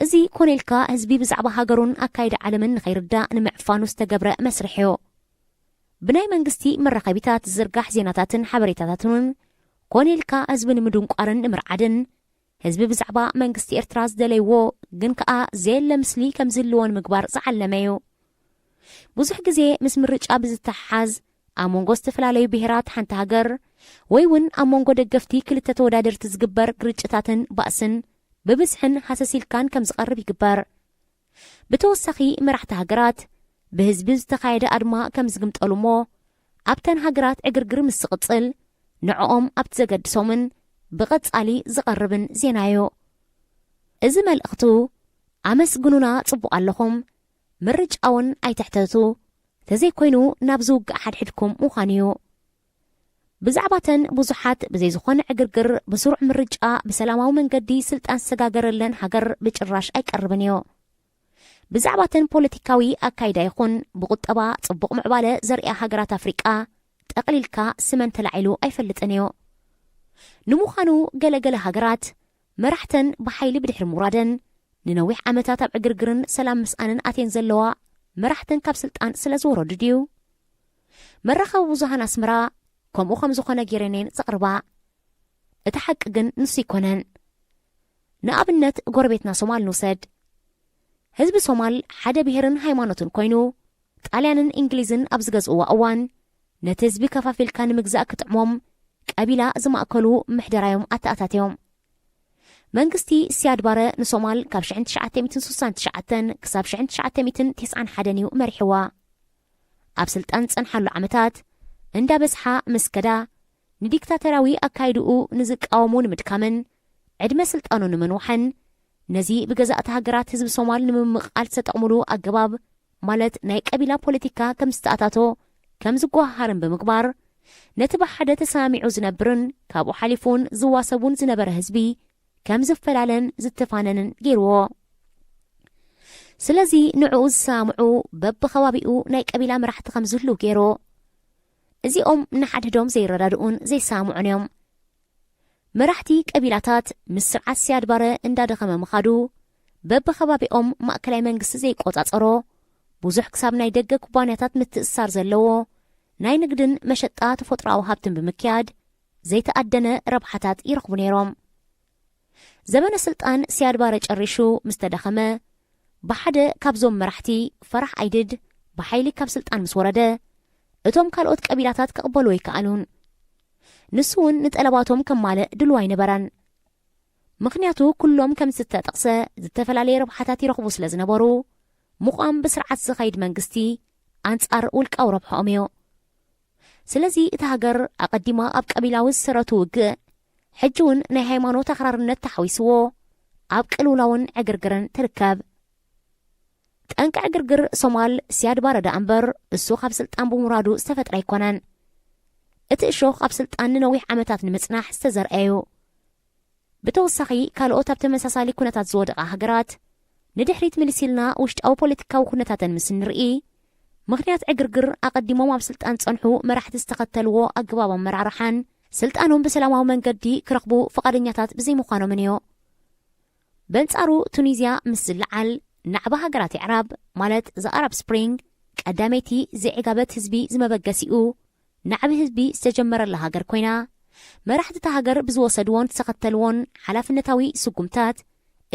እዚ ኮነኢልካ ህዝቢ ብዛዕባ ሃገሩን ኣካይዲ ዓለምን ንኸይርዳእ ንምዕፋኑ ዝተገብረ መስርሕ እዩ። ብናይ መንግስቲ መራኸቢታት ዝርጋሕ ዜናታትን ሓበሬታታትን ኮነኢልካ ህዝቢ ንምድንቋርን ንምርዓድን ህዝቢ ብዛዕባ መንግስቲ ኤርትራ ዝደለይዎ ግን ከዓ ዘየለ ምስሊ ከም ዝህልዎን ምግባር ዝዓለመ እዩ። ብዙሕ ግዜ ምስ ምርጫ ብዝተሓሓዝ ኣብ መንጎ ዝተፈላለዩ ብሄራት ሓንቲ ሃገር ወይ እውን ኣብ መንጎ ደገፍቲ ክልተ ተወዳደርቲ ዝግበር ግርጭታትን ባእስን ብብዝሕን ሓሰሲልካን ከም ዝቐርብ ይግበር። ብተወሳኺ መራሕቲ ሃገራት ብህዝቢ ዝተኻየደ ኣድማ ከም ዝግምጠሉ እሞ ኣብተን ሃገራት ዕግርግር ምስ ዝቕጽል ንዕኦም ኣብቲ ዘገድሶምን ብቐጻሊ ዝቐርብን ዜና እዩ። እዚ መልእኽቱ ኣመስግኑና ጽቡቕ ኣለኹም፣ ምርጫውን ኣይትሕተቱ፣ ተዘይኮይኑ ናብ ዝውግእ ሓድሕድኩም ምዃን እዩ። ብዛዕባተን ብዙሓት ብዘይ ዝኾነ ዕግርግር ብስሩዕ ምርጫ ብሰላማዊ መንገዲ ስልጣን ዝተጋገረለን ሃገር ብጭራሽ ኣይቀርብን እዩ። ብዛዕባተን ፖለቲካዊ ኣካይዳ ይኹን ብቁጠባ ጽቡቕ ምዕባለ ዘርያ ሃገራት ኣፍሪቃ ጠቕሊልካ ስመን ተላዒሉ ኣይፈልጥን እዩ። ንምዃኑ ገለገለ ሃገራት መራሕተን ብሓይሊ ብድሕሪ ምውራደን ንነዊሕ ዓመታት ኣብ ዕግርግርን ሰላም ምስኣንን ኣትየን ዘለዋ መራሕተን ካብ ስልጣን ስለ ዝወረዱ ድዩ? መራኸቢ ብዙሃን ኣስመራ ከምኡ ከም ዝኾነ ጌረኔን ዘቕርባ። እቲ ሓቂ ግን ንሱ ይኮነን። ንኣብነት ጎረቤትና ሶማል ንውሰድ። ህዝቢ ሶማል ሓደ ብሄርን ሃይማኖትን ኮይኑ ጣልያንን እንግሊዝን ኣብ ዝገዝእዎ እዋን ነቲ ህዝቢ ከፋፊልካ ንምግዛእ ክጥዕሞም ቀቢላ ዝማእከሉ ምሕደራዮም ኣተኣታትዮም። መንግስቲ ስያድ ባረ ንሶማል ካብ 1969 ክሳብ 1991 እዩ መሪሕዋ። ኣብ ስልጣን ጸንሓሉ ዓመታት እንዳበዝሓ መስከዳ ንዲክታተራዊ ኣካይድኡ ንዝቃወሙ ንምድካምን ዕድመ ስልጣኑ ንምንውሐን ነዚ ብገዛእቲ ሃገራት ህዝቢ ሶማል ንምምቕቃል ዝተጠቕሙሉ ኣገባብ ማለት ናይ ቀቢላ ፖለቲካ ከም ዝተኣታቶ ከም ዝጓሃርን ብምግባር ነቲ ብሓደ ተሰሚዑ ዝነብርን ካብኡ ሓሊፉን ዝዋሰቡን ዝነበረ ህዝቢ ከም ዝፈላለን ዝተፋነንን ገይርዎ። ስለዚ ንዕኡ ዝሰምዑ በብኸባቢኡ ናይ ቀቢላ መራሕቲ ከም ዝህሉ ገይሮ። እዚኦም ንሓድሕዶም ዘይረዳድኡን ዘይሰምዑን እዮም። መራሕቲ ቀቢላታት ምስ ስርዓት ስያድ ባረ እንዳደኸመ ምኻዱ በብኸባቢኦም ማእከላይ መንግስቲ ዘይቆጻጸሮ ብዙሕ ክሳብ ናይ ደገ ኩባንያታት ምትእስሳር ዘለዎ ናይ ንግድን መሸጣ ተፈጥሮኣዊ ሃብትን ብምክያድ ዘይተኣደነ ረብሓታት ይረኽቡ ነይሮም። ዘመነ ስልጣን ስያድ ባረ ጨሪሹ ምስ ተደኸመ ብሓደ ካብዞም መራሕቲ ፈራሕ ኣይድድ ብሓይሊ ካብ ስልጣን ምስ ወረደ እቶም ካልኦት ቀቢላታት ክቕበሉ ይከኣሉን። ንሱ እውን ንጠለባቶም ከማልእ ድልዋ ኣይነበረን። ምኽንያቱ ኩሎም ከም ዝተጠቕሰ ዝተፈላለየ ረብሓታት ይረኽቡ ስለ ዝነበሩ ምዃም ብስርዓት ዝኸይድ መንግስቲ ኣንጻር ውልቃዊ ረብሖኦም እዩ። ስለዚ እቲ ሃገር ኣቐዲማ ኣብ ቀቢላዊ ዝሰረቱ ውግእ ሕጂ እውን ናይ ሃይማኖት ኣኽራርነት ተሓዊስዎ ኣብ ቅልውላውን ዕግርግርን ትርከብ። ጠንቂ ዕግርግር ሶማል ስያድ ባረ ዳ እምበር እሱ ካብ ስልጣን ብምውራዱ ዝተፈጥረ ኣይኮነን። እቲ እሾኽ ኣብ ስልጣን ንነዊሕ ዓመታት ንምጽናሕ ዝተዘርአዩ። ብተወሳኺ ካልኦት ኣብ ተመሳሳሊ ኩነታት ዝወደቓ ሃገራት ንድሕሪት ምልሲልና ውሽጣዊ ፖለቲካዊ ኩነታትን ምስ ንርኢ ምኽንያት ዕግርግር ኣቐዲሞም ኣብ ስልጣን ጸንሑ መራሕቲ ዝተኸተልዎ ኣገባብ ኣመራርሓን ስልጣኖም ብሰላማዊ መንገዲ ክረኽቡ ፈቓደኛታት ብዘይምዃኖምን እዩ። በንጻሩ ቱኒዝያ ምስ ዝለዓል ናዕባ ሃገራት ዕራብ ማለት ዘአረብ ስፕሪንግ ቀዳመይቲ ዘዕጋበት ህዝቢ ዝመበገሲኡ ናዕቢ ህዝቢ ዝተጀመረላ ሃገር ኮይና መራሕቲ ሃገር ብዝወሰድዎን ዝተኸተልዎን ሓላፍነታዊ ስጉምታት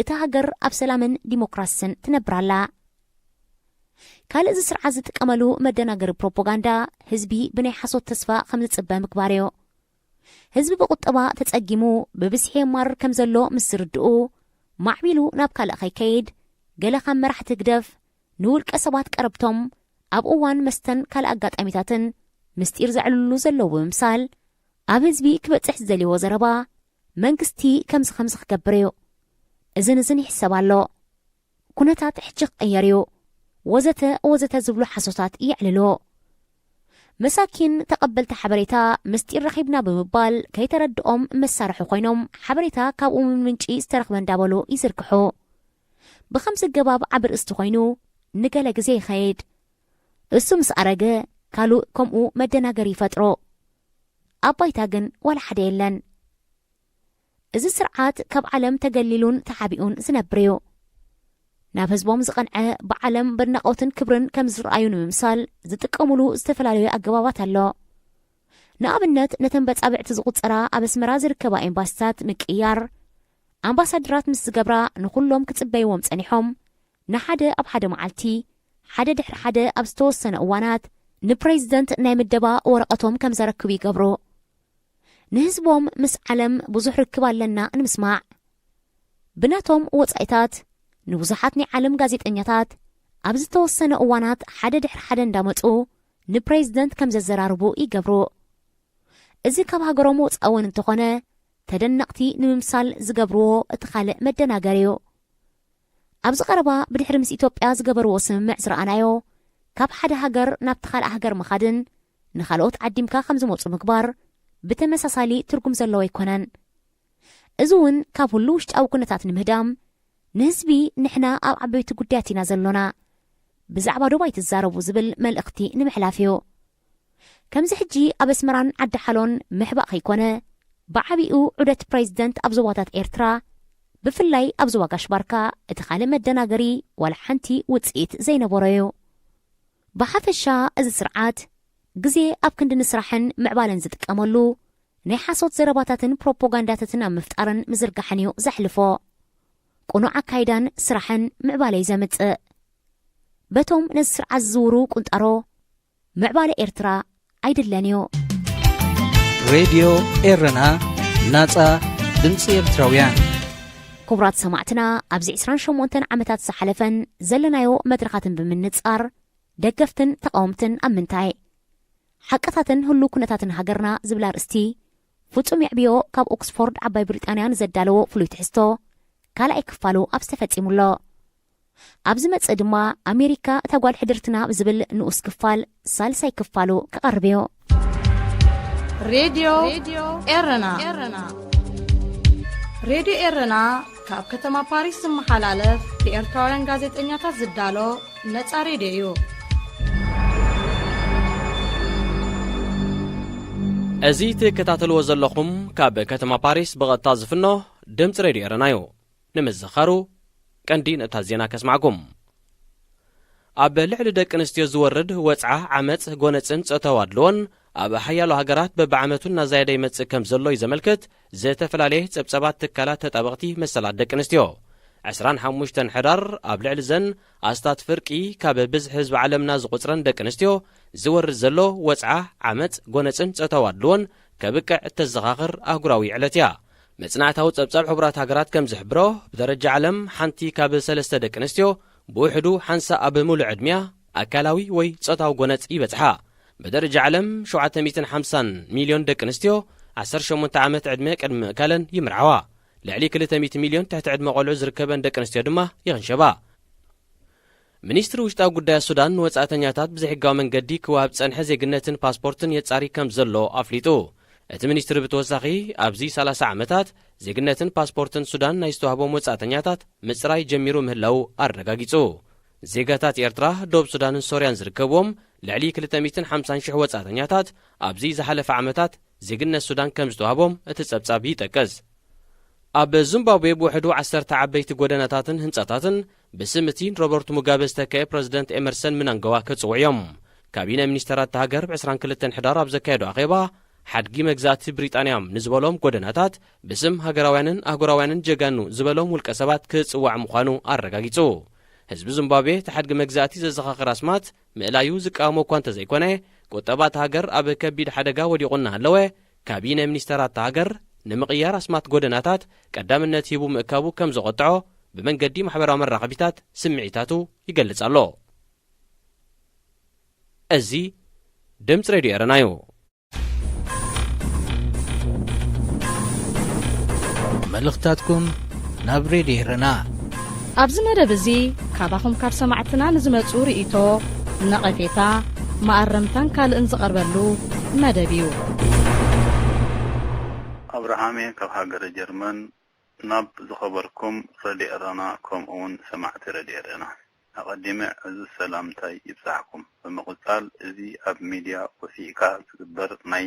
እታ ሃገር ኣብ ሰላምን ዲሞክራሲን ትነብራላ። ካልእ ስርዓት ዝጥቀመሉ መደናገሪ ፕሮፓጋንዳ ህዝቢ ብናይ ሓሶት ተስፋ ከም ዝጽበ ምግባር እዩ። ህዝቢ ብቁጠባ ተጸጊሙ ብብዝሒ የማር ከም ዘሎ ምስ ዝርድኡ ማዕቢሉ ናብ ካልእ ኸይከይድ ገለ ካብ መራሕቲ ግደፍ ንውልቀ ሰባት ቀረብቶም ኣብ እዋን መስተን ካልእ ኣጋጣሚታትን ምስጢር ዘዕልሉ ዘለዉ ብምሳል ኣብ ህዝቢ ክበጽሕ ዝደልይዎ ዘረባ መንግስቲ ከምዚ ክገብር እዩ። እዝን ይሕሰብ ኣሎ። ኩነታት ሕጂ ክቕየር እዩ ወዘተ ዝብሉ ሓሶታት ይዕልሎ። መሳኪን ተቐበልቲ ሓበሬታ ምስጢር ረኺብና ብምባል ከይተረድኦም መሳርሒ ኮይኖም ሓበሬታ ካብኡ ምንጪ ዝተረኽበ እንዳበሉ ይዝርግሑ። ብኸምዚ ገባብ ዓብ ርእስቲ ኮይኑ ንገለ ግዜ ይኸይድ። እሱ ምስ ኣረገ ካልእ ከምኡ መደናገሪ ይፈጥሮ። ኣብ ባይታ ግን ዋላ ሓደ የለን። እዚ ስርዓት ካብ ዓለም ተገሊሉን ተሓቢኡን ዝነብር እዩ። ናብ ህዝቦም ዝቐንዐ ብዓለም በድናቆትን ክብርን ከም ዝረኣዩ ንምምሳል ዝጥቀሙሉ ዝተፈላለዩ ኣገባባት ኣሎ። ንኣብነት ነተን በጻብዕቲ ዝቁፀራ ኣብ ኣስመራ ዝርከባ ኤምባሲታት ምቅያር ኣምባሳደራት ምስ ዝገብራ ንኩሎም ክጽበይዎም ጸኒሖም ንሓደ ኣብ ሓደ መዓልቲ ሓደ ድሕሪ ሓደ ኣብ ዝተወሰነ እዋናት ንፕሬዚደንት ናይ ምደባ ወረቐቶም ከም ዘረክቡ ይገብሩ። ንህዝቦም ምስ ዓለም ብዙሕ ርክብ ኣለና ንምስማዕ ብናቶም ወጻኢታት ንብዙሓት ናይ ዓለም ጋዜጠኛታት ኣብ ዝተወሰነ እዋናት ሓደ ድሕሪ ሓደ እንዳመፁ ንፕሬዚደንት ከም ዘዘራርቡ ይገብሩ። እዚ ካብ ሃገሮም ወፃውን እንተኾነ ተደነቕቲ ንምምሳል ዝገብርዎ እቲ ካልእ መደናገር እዩ። ኣብዚ ቀረባ ብድሕሪ ምስ ኢትዮጵያ ዝገበርዎ ስምምዕ ዝረኣናዮ ካብ ሓደ ሃገር ናብቲ ካልእ ሃገር መኻድን ንኻልኦት ዓዲምካ ከም ዝመፁ ምግባር ብተመሳሳሊ ትርጉም ዘለዎ ኣይኮነን። እዚ እውን ካብ ሁሉ ውሽጣዊ ኩነታት ንምህዳም ንህዝቢ ንሕና ኣብ ዓበይቲ ጉዳያት ኢና ዘሎና ብዛዕባ ዱባይ ትዛረቡ ዝብል መልእኽቲ ንምሕላፍ እዩ። ከምዚ ሕጂ ኣብ ኣስመራን ዓዲ ሓሎን ምሕባእ ከይኮነ ብዓቢኡ ዑደት ፕሬዚደንት ኣብ ዞባታት ኤርትራ ብፍላይ ኣብ ዞባ ጋሽባርካ እቲ ካልእ መደናገሪ ዋላ ሓንቲ ውፅኢት ዘይነበሮ እዩ። ብሓፈሻ እዚ ስርዓት ግዜ ኣብ ክንዲ ንስራሕን ምዕባለን ዝጥቀመሉ ናይ ሓሶት ዘረባታትን ፕሮፓጋንዳታትን ኣብ ምፍጣርን ምዝርጋሕን እዩ ዘሕልፎ። ቁኑዕ ኣካይዳን ስራሕን ምዕባለይ ዘምጽእ በቶም ነዚ ስርዓት ዝዝውሩ ቁንጣሮ ምዕባለ ኤርትራ ኣይድለን እዩ። ሬድዮ ኤረና ናጻ ድምፂ ኤርትራውያን። ክቡራት ሰማዕትና ኣብዚ 28 ዓመታት ዝሓለፈን ዘለናዮ መድረኻትን ብምንጻር ደገፍትን ተቃወምትን ኣብ ምንታይ ሓቀታትን ህሉ ኩነታትን ሃገርና ዝብላ ርእስቲ ፍጹም ይዕብዮ ካብ ኦክስፎርድ ዓባይ ብሪጣንያን ዘዳለዎ ፍሉይ ትሕዝቶ ካልኣይ ክፋሉ ኣብ ዝተፈጺሙሎ ኣብዚ መጽእ ድማ ኣሜሪካ እታ ጓል ሕድርትና ብዝብል ንኡስ ክፋል ሳልሳይ ክፋሉ ክቐርብ እዩ። ሬድዮ ኤረና ሬድዮ ኤረና ካብ ከተማ ፓሪስ ዝመሓላለፍ ብኤርትራውያን ጋዜጠኛታት ዝዳሎ ነጻ ሬድዮ እዩ። እዚ ትከታተልዎ ዘለኹም ካብ ከተማ ፓሪስ ብቐጥታ ዝፍኖ ድምፂ ሬድዮ ኤረና እዩ። ንምዝኻሩ ቀንዲ ነታ ዜና ከስማዕኩም። ኣብ ልዕሊ ደቂ ኣንስትዮ ዝወርድ ወፅዓ ዓመፅ ጎነፅን ፀተው ኣድልዎን ኣብ ሓያሎ ሃገራት በብዓመቱን እናዛየደ ይመጽእ ከም ዘሎ እዩ ዘመልክት ዝተፈላለየ ጸብጸባት ትካላት ተጣበቕቲ መሰላት ደቂ ኣንስትዮ 25 ሕዳር ኣብ ልዕሊ ዘን ኣስታት ፍርቂ ካብ ብዝሒ ህዝቢ ዓለምና ዝቝፅረን ደቂ ኣንስትዮ ዝወርድ ዘሎ ወፅዓ ዓመፅ ጎነፅን ፀተው ኣድልዎን ከብቅዕ እተዘኻኽር ኣህጉራዊ ዕለት እያ። መጽናዕታዊ ጸብጻብ ሕቡራት ሃገራት ከም ዝሕብሮ ብደረጃ ዓለም ሓንቲ ካብ 3 ደቂ ኣንስትዮ ብውሕዱ ሓንሳ ኣብ ሙሉእ ዕድሚያ ኣካላዊ ወይ ጾታዊ ጎነፅ ይበጽሓ። ብደረጃ ዓለም 750 ሚልዮን ደቂ ኣንስትዮ 18 ዓመት ዕድመ ቅድሚ ምእካለን ይምርዓዋ። ልዕሊ 200 ሚልዮን ትሕቲ ዕድመ ቆልዑ ዝርከበን ደቂ ኣንስትዮ ድማ ይኽንሸባ። ሚኒስትሪ ውሽጣዊ ጉዳያት ሱዳን ወጻእተኛታት ብዘይሕጋዊ መንገዲ ክዋሃብ ጸንሐ ዜግነትን ፓስፖርትን የጻሪ ከም ዘሎ ኣፍሊጡ። እቲ ሚኒስትሪ ብተወሳኺ ኣብዚ 30 ዓመታት ዜግነትን ፓስፖርትን ሱዳን ናይ ዝተዋህቦም ወጻእተኛታት ምጽራይ ጀሚሩ ምህላው ኣረጋጊጹ። ዜጋታት ኤርትራ፣ ደቡብ ሱዳንን ሶርያን ዝርከብዎም ልዕሊ 250,000 ወጻእተኛታት ኣብዚ ዝሓለፈ ዓመታት ዜግነት ሱዳን ከም ዝተዋህቦም እቲ ጸብጻብ ይጠቅስ። ኣብ ዚምባብዌ ብውሕዱ 10 ዓበይቲ ጎደናታትን ህንጻታትን ብስም እቲ ሮበርት ሙጋቤ ዝተካየ ፕረዚደንት ኤመርሰን ምናንጋዋ ከጽውዑ እዮም። ካቢነ ሚኒስተራት ሃገር ብ22 ሕዳር ኣብ ዘካየዱ ኣኼባ ሓድጊ መግዛእቲ ብሪጣንያም ንዝበሎም ጎደናታት ብስም ሃገራውያንን ኣህጉራውያንን ጀጋኑ ዝበሎም ውልቀ ሰባት ክጽዋዕ ምዃኑ ኣረጋጊጹ። ህዝቢ ዚምባብዌ ተሓድጊ መግዛእቲ ዘዘኻኽር ኣስማት ምእላዩ ዝቃወሞ እኳ እንተዘይኮነ ቁጠባት ሃገር ኣብ ከቢድ ሓደጋ ወዲቑ እናሃለወ ካቢነ ሚኒስተራት ሃገር ንምቕያር ኣስማት ጎደናታት ቀዳምነት ሂቡ ምእካቡ ከም ዘቆጥዖ ብመንገዲ ማሕበራዊ መራኸቢታት ስምዒታቱ ይገልጽ ኣሎ። እዚ ድምፂ ሬድዮ ኤረና እዩ። መልእኽታትኩም ናብ ሬድዮ ኤረና ኣብዚ መደብ እዚ ካባኹም ካብ ሰማዕትና ንዝመፁ ርእይቶ ነቐፌታ ማኣረምታን ካልእን ዝቐርበሉ መደብ እዩ። ኣብርሃሜ ካብ ሃገረ ጀርመን ናብ ዝኸበርኩም ሬድዮ ኤረና ከምኡውን ሰማዕቲ ሬድዮ ኤረና ኣቐዲመ እዚ ሰላምታይ ይብፅሐኩም። ብምቕፃል እዚ ኣብ ሚድያ ወሲእካ ዝግበር ናይ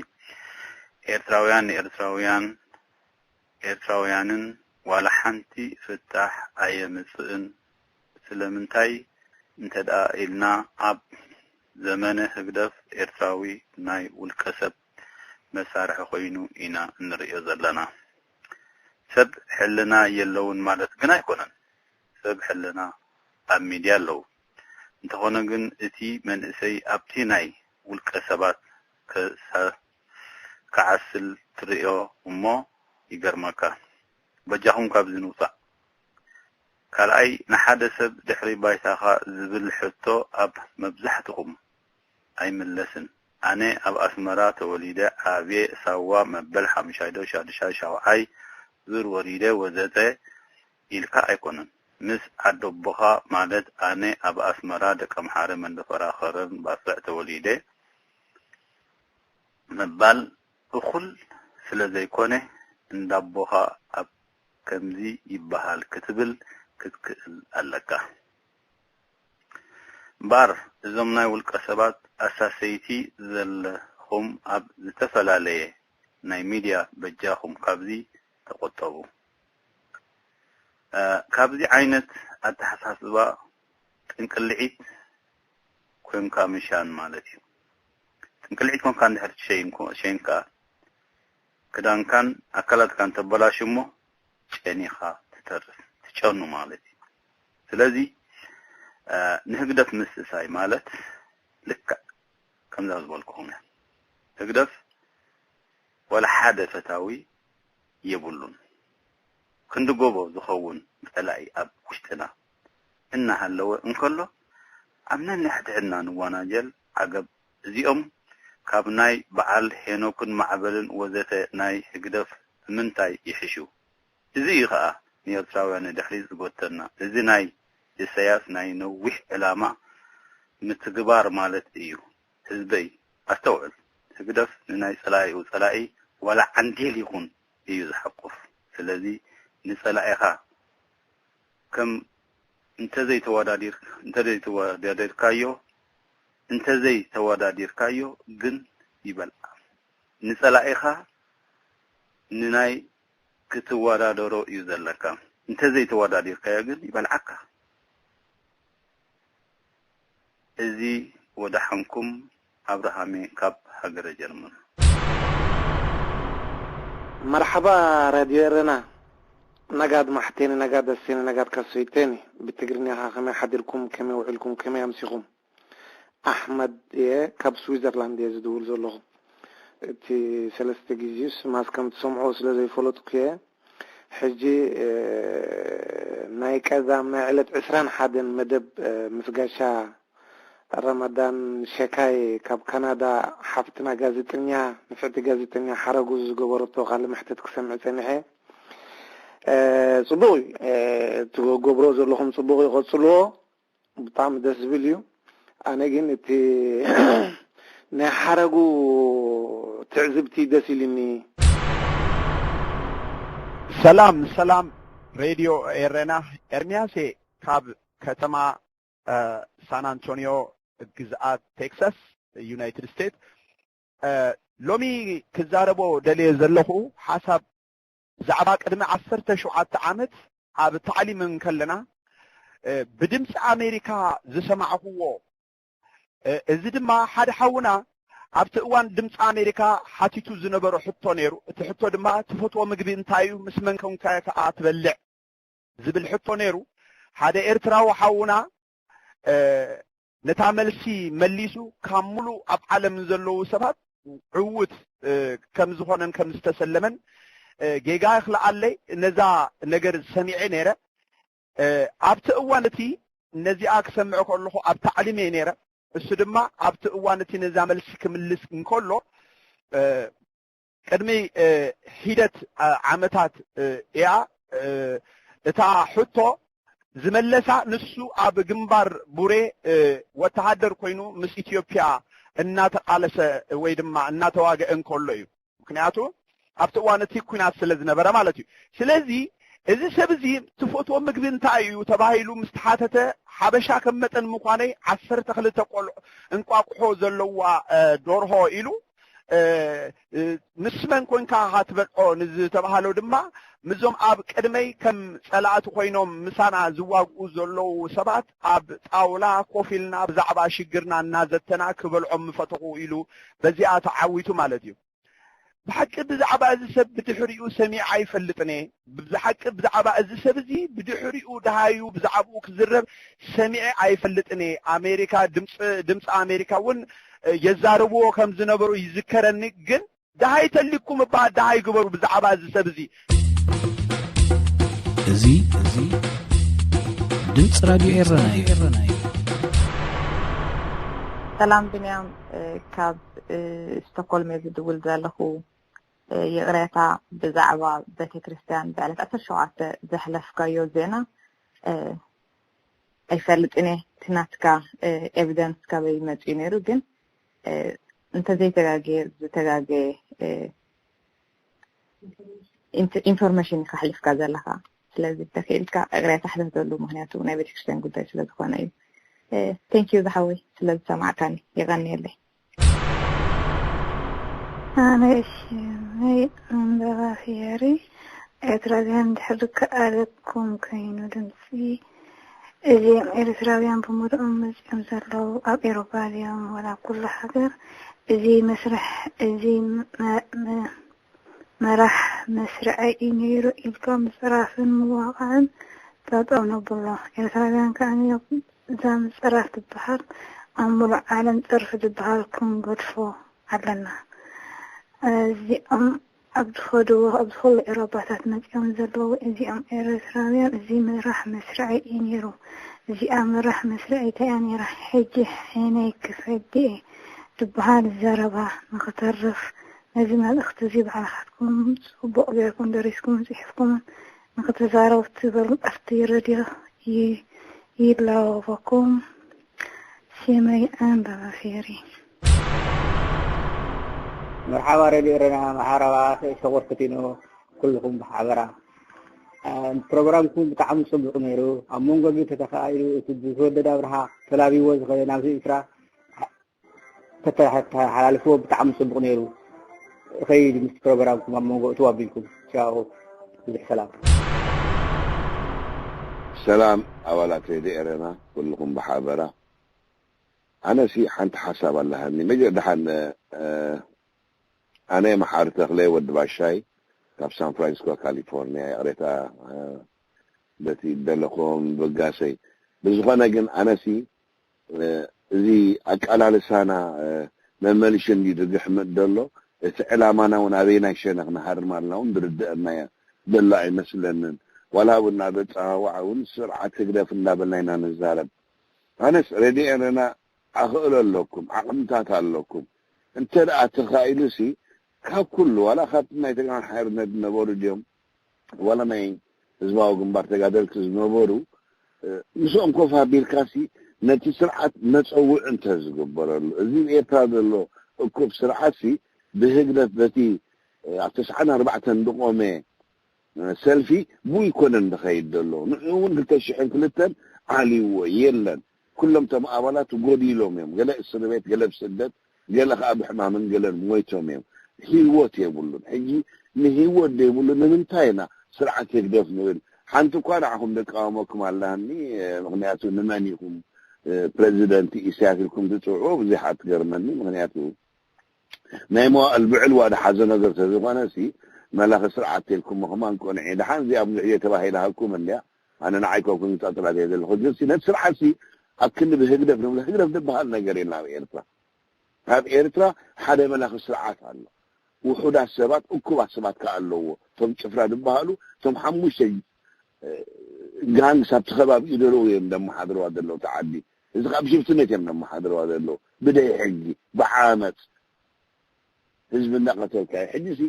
ኤርትራውያንን ዋላ ሓንቲ ፍታሕ ኣየምፅእን ስለምንታይ እንተደኣ ኢልና ኣብ ዘመነ ህግደፍ ኤርትራዊ ናይ ውልቀ ሰብ መሳርሒ ኮይኑ ኢና እንሪኦ ዘለና። ሰብ ሕልና የለውን ማለት ግን ኣይኮነን። ሰብ ሕልና ኣብ ሚድያ ኣለዉ። እንተኾነ ግን እቲ መንእሰይ ኣብቲ ናይ ውልቀ ሰባት ክዓስል ትሪኦ እሞ ይገርመካ። በጃኹም ካብዚ ንውፃእ። ካልኣይ ንሓደ ሰብ ድሕሪ ባይታኻ ዝብል ሕቶ ኣብ መብዛሕትኹም ኣይምለስን። ኣነ ኣብ ኣስመራ ተወሊደ ዓብየ ሳዋ መበል 5-6 ዙር ወሪደ ወዘተ ኢልካ ኣይኮነን። ምስ ዓዶቦኻ ማለት ኣነ ኣብ ኣስመራ ደቀ መሓረ መንደፈራኸረን ባስዕ ተወሊደ መባል እኹል ስለ ዘይኮነ እንዳቦኻ ኣብ ከምዚ ይበሃል ክትብል ክትክእል ኣለካ። ባር እዞም ናይ ውልቀ ሰባት ኣሳሰይቲ ዘለኹም ኣብ ዝተፈላለየ ናይ ሚድያ በጃኹም ካብዚ ተቆጠቡ። ካብዚ ዓይነት ኣተሓሳስባ ጥንቅልዒት ኮንካ ምሻን ማለት እዩ። ጥንቅልዒት ኮንካ እንድሕር ሸይንካ ክዳንካን ኣካላትካን ተበላሽ እሞ ጨኒኻ ትጨኑ ማለት እዩ። ስለዚ ንህግደፍ ምስሳይ ማለት ልክዕ ከምዛ ዝበልኩኹም እያ። ህግደፍ ወላ ሓደ ፈታዊ የብሉን። ክንድጎቦ ዝኸውን ፀላኢ ኣብ ውሽጥና እናሃለወ እንከሎ ኣብ ነንሕድሕድና ንዋናጀል ዓገብ እዚኦም ካብ ናይ በዓል ሄኖክን ማዕበልን ወዘተ ናይ ህግደፍ ምንታይ ይሕሹ? እዚ ከዓ ንኤርትራውያን ድሕሪ ዝጎተና እዚ ናይ ኢሳያስ ናይ ነዊሕ ዕላማ ምትግባር ማለት እዩ። ህዝበይ ኣስተውዕል። ህግደፍ ንናይ ፀላኢ ወላ ዓንዴል ይኹን እዩ ዝሓቁፍ። ስለዚ ንፀላኢኻ ከም እንተዘይ ተወዳዲርካዮ ግን ይበልዓ። ንፀላኢኻ ንናይ ክትወዳደሮ እዩ ዘለካ። እንተዘይ ተወዳዲርካዮ ግን ይበልዓካ። እዚ ወዳሕንኩም ኣብርሃሜ ካብ ሃገረ ጀርመን። مرحبا راديو إرنا نقاد محتين نقاد السين نقاد كسويتيني بتقرني كما حدركم كما وعلكم كما يمسيكم أحمد كاب سويسرلاند يزدول زولو تي سلسة جيزيس ماسكم تسمعوا سلسة فلوتكيا حجي ناي كذا ما علت عسران حدا مدب مسقاشا رمضان شكاي كاب كندا حفتنا غازيتنيا نفعت غازيتنيا حرقوز غبرتو قال محتت كسمع سنحي صبوي تو غبرو زلهم صبوي غصلو بطعم دس فيديو انا قلت نحرقو تعذبتي دسيلني سلام راديو إيرنا إرمياسي كاب كتما سان أنطونيو جزء تكساس يونايتد ستيت لومي كزاربو دلي زلخو حسب زعبا قدم 17 ዓመት ኣብ تعليم ከለና بدمص أمريكا زسمعهو እዚ ድማ ሓደ ሓውና ኣብቲ እዋን ድምፂ ኣሜሪካ ሓቲቱ ዝነበሮ ሕቶ ነይሩ እቲ ሕቶ ድማ ትፈትዎ ምግቢ እንታይ እዩ ምስ መን ኮንካ ከዓ ትበልዕ ዝብል ሕቶ ነይሩ ሓደ ኤርትራዊ ሓውና ነታ መልሲ መሊሱ ካብ ሙሉ ኣብ ዓለም ዘለዉ ሰባት ዕውት ከም ዝኾነን ከም ዝተሰለመን ጌጋ ይኽለኣለይ ነዛ ነገር ሰሚዐ ነይረ ኣብቲ እዋን እቲ ነዚኣ ክሰምዖ ከለኹ ኣብ ታዕሊም እየ ነይረ እሱ ድማ ኣብቲ እዋን እቲ ነዛ መልሲ ክምልስ እንከሎ ቅድሚ ሂደት ዓመታት እያ እታ ሕቶ ዝመለሳ ንሱ ኣብ ግንባር ቡሬ ወተሃደር ኮይኑ ምስ ኢትዮጵያ እናተቃለሰ ወይ ድማ እናተዋገአ እንከሎ እዩ ምክንያቱ ኣብቲ እዋን እቲ ኩናት ስለ ዝነበረ ማለት እዩ ስለዚ እዚ ሰብ እዚ ትፈትዎ ምግቢ እንታይ እዩ ተባሂሉ ምስተሓተተ ሓበሻ ከም መጠን ምኳነይ 12 ቆልዑ እንቋቁሖ ዘለዋ ዶርሆ ኢሉ ምስ መን ኮንካ ሃትበልዖ ንዝተባሃለው ድማ ምዞም ኣብ ቅድመይ ከም ጸላእቲ ኮይኖም ምሳና ዝዋግኡ ዘለዉ ሰባት ኣብ ጣውላ ኮፊልና ብዛዕባ ሽግርና እናዘተና ክበልዖም ምፈትኹ ኢሉ በዚኣ ተዓዊቱ ማለት እዩ بحق بزعبا እዚ ሰብ ብድሕሪኡ ሰሚዕ አይፈልጥኔ بحق بزعبا እዚ ሰብ እዚ ብድሕሪኡ ደሃዩ ብዛዕባኡ ክዝረብ ሰሚዕ አይፈልጥኔ አሜሪካ ድምጽ አሜሪካ ውን የዛረብዎ ከም ዝነበሩ ይዝከረኒ ግን ደሃይ ተልኩም ባድ ደሃይ ግበሩ ብዛዕባ እዚ ሰብ እዚ ድምጽ ራዲዮ ኤረና ሰላም ብንያም ካብ ስተኮልም ዝድውል ዘለኹ የቅሬታ ብዛዕባ ቤተክርስቲያን በዕለት 17 ዘሕለፍካዮ ዜና አይፈልጥኔ ትናትካ ኤቪደንስ ካበይ መጽ ነይሩ ግን እንተ ዘይተጋገ ኢንፎርሜሽን ካሕልፍካ ዘለኻ ስለዚ ተክኢልካ ቅሬታ ሕደተሉ ምክንያቱ ናይ ቤተክርስቲያን ጉዳይ ስለዝኾነ እዩ thank you زحوي ስለዚ ሰማዕካኒ ይغنيلي أنا هاي عندها خياري إتراجعن تحرك عليكم كينو دمسي إذا إتراجعن بمر أمزلوا أب أوروبا اليوم ولا كل حاجة إذا مسرح إذا ما راح مسرح ينيرو إلكم مسرح في المواقع تطعنا بالله إتراجعن كان زام صرفت البحر أمر عالم صرفت البحر كم قدفو علنا زي أبدخل إرابطات مجمع زلو زي إرسراميان زي من راح مسرعي ينيرو زي راح مسرعي تاني راح حجي حينيك فدي البحر الزربة نخترف لازم الاختزيب على خدكم وبقى دريسكم زيحفكم نختزارو تبرو أفتي راديو يلاوكم سيمي أنبا خيري مرحبا راديونا مرحبا شغورتينو كلكم بحضرة برنامجكم بتاعكم صبح ميرو أمونغو بتتخيلوا تجهود دابرها تلابي وزغي نافي إسرا تتحت على الفوق بتاعكم صبح ميرو خير مست برنامجكم أمونغو توابيكم شاو بالسلام سلام أولاد راديو إيرنا كلكم بحضرة أنا سي حنت حساب الله هني مجد حن أنا محارة أغلى ودباشاي كاب سان فرانسيسكو كاليفورنيا قريتها التي دلقهم بقاسي بزغنا جن أنا سي زي أكل على لسانا مملشن يدرج حمد دلو إعلامنا ونابينا شنق نهار مالنا وندرد أننا دلعي مثلا ولا ونا بتعاون سرعة كده في النابلين نزالب أنا سردي أنا أقول لكم عقمتات لكم أنت لا تخيلسي كل ولا خدنا يتكلم حيرنا نبورو اليوم ولا ما يزباو جنبار تقدرك نبورو نسوم كوفا بالكاسي نتي سرعة نتسوي أنت زجبر زين إيه هذا اللو كوف سرعتي بهجرة بتي 94 دقيقة سيلفي بو يكون دخيل دلو نون تشحن كلتن علي ويلن كلهم تمقابلات وقودي لهم يوم قال السنوات قال بسدد قال لك ابو حمام قال مويتهم يوم هي وات يقولون حجي ንህይወት ደይብሉ ንምንታይና ስርዓት ይግደፍ ንብል ሓንቲ እኳ ንዓኹም ደቃወመኩም ኣለኒ ምክንያቱ ንመኒኹም ፕሬዚደንት ኢሳያስ ኢልኩም ትፅውዑ ብዙሕ ኣትገርመኒ ምክንያቱ ናይ መዋዕል ብዕልዋ ድሓዘ ነገር ተዝኾነሲ መላኺ ስርዓት ኢልኩም ምኽማን ቆንዒ ድሓን እዚኣ ብዙሕ ተባሂላሃልኩም እንድያ ኣነ ንዓይኮኩም ይጣጥላት እየ ዘለኹ ግንሲ ነቲ ስርዓትሲ ኣብ ክንዲ ብህግደፍ ንብሎ ህግደፍ ዝበሃል ነገር የለን ኣብ ኤርትራ ኣብ ኤርትራ ሓደ መላኺ ስርዓት ኣሎ ውሑዳት ሰባት እኩባት ሰባት ከዓ ኣለዎ እቶም ጭፍራ ዝበሃሉ እቶም ሓሙሽተ ጋንግስ ኣብቲ ከባቢ ይደለዉ እዮም ደመሓድርዋ ዘለዉ ተዓዲ እዚ ከዓ ብሽፍትነት እዮም ደመሓድርዋ ዘለዉ ብደይ ሕጊ ብዓመፅ ህዝቢ እንዳቐተልካ ሕጂሲ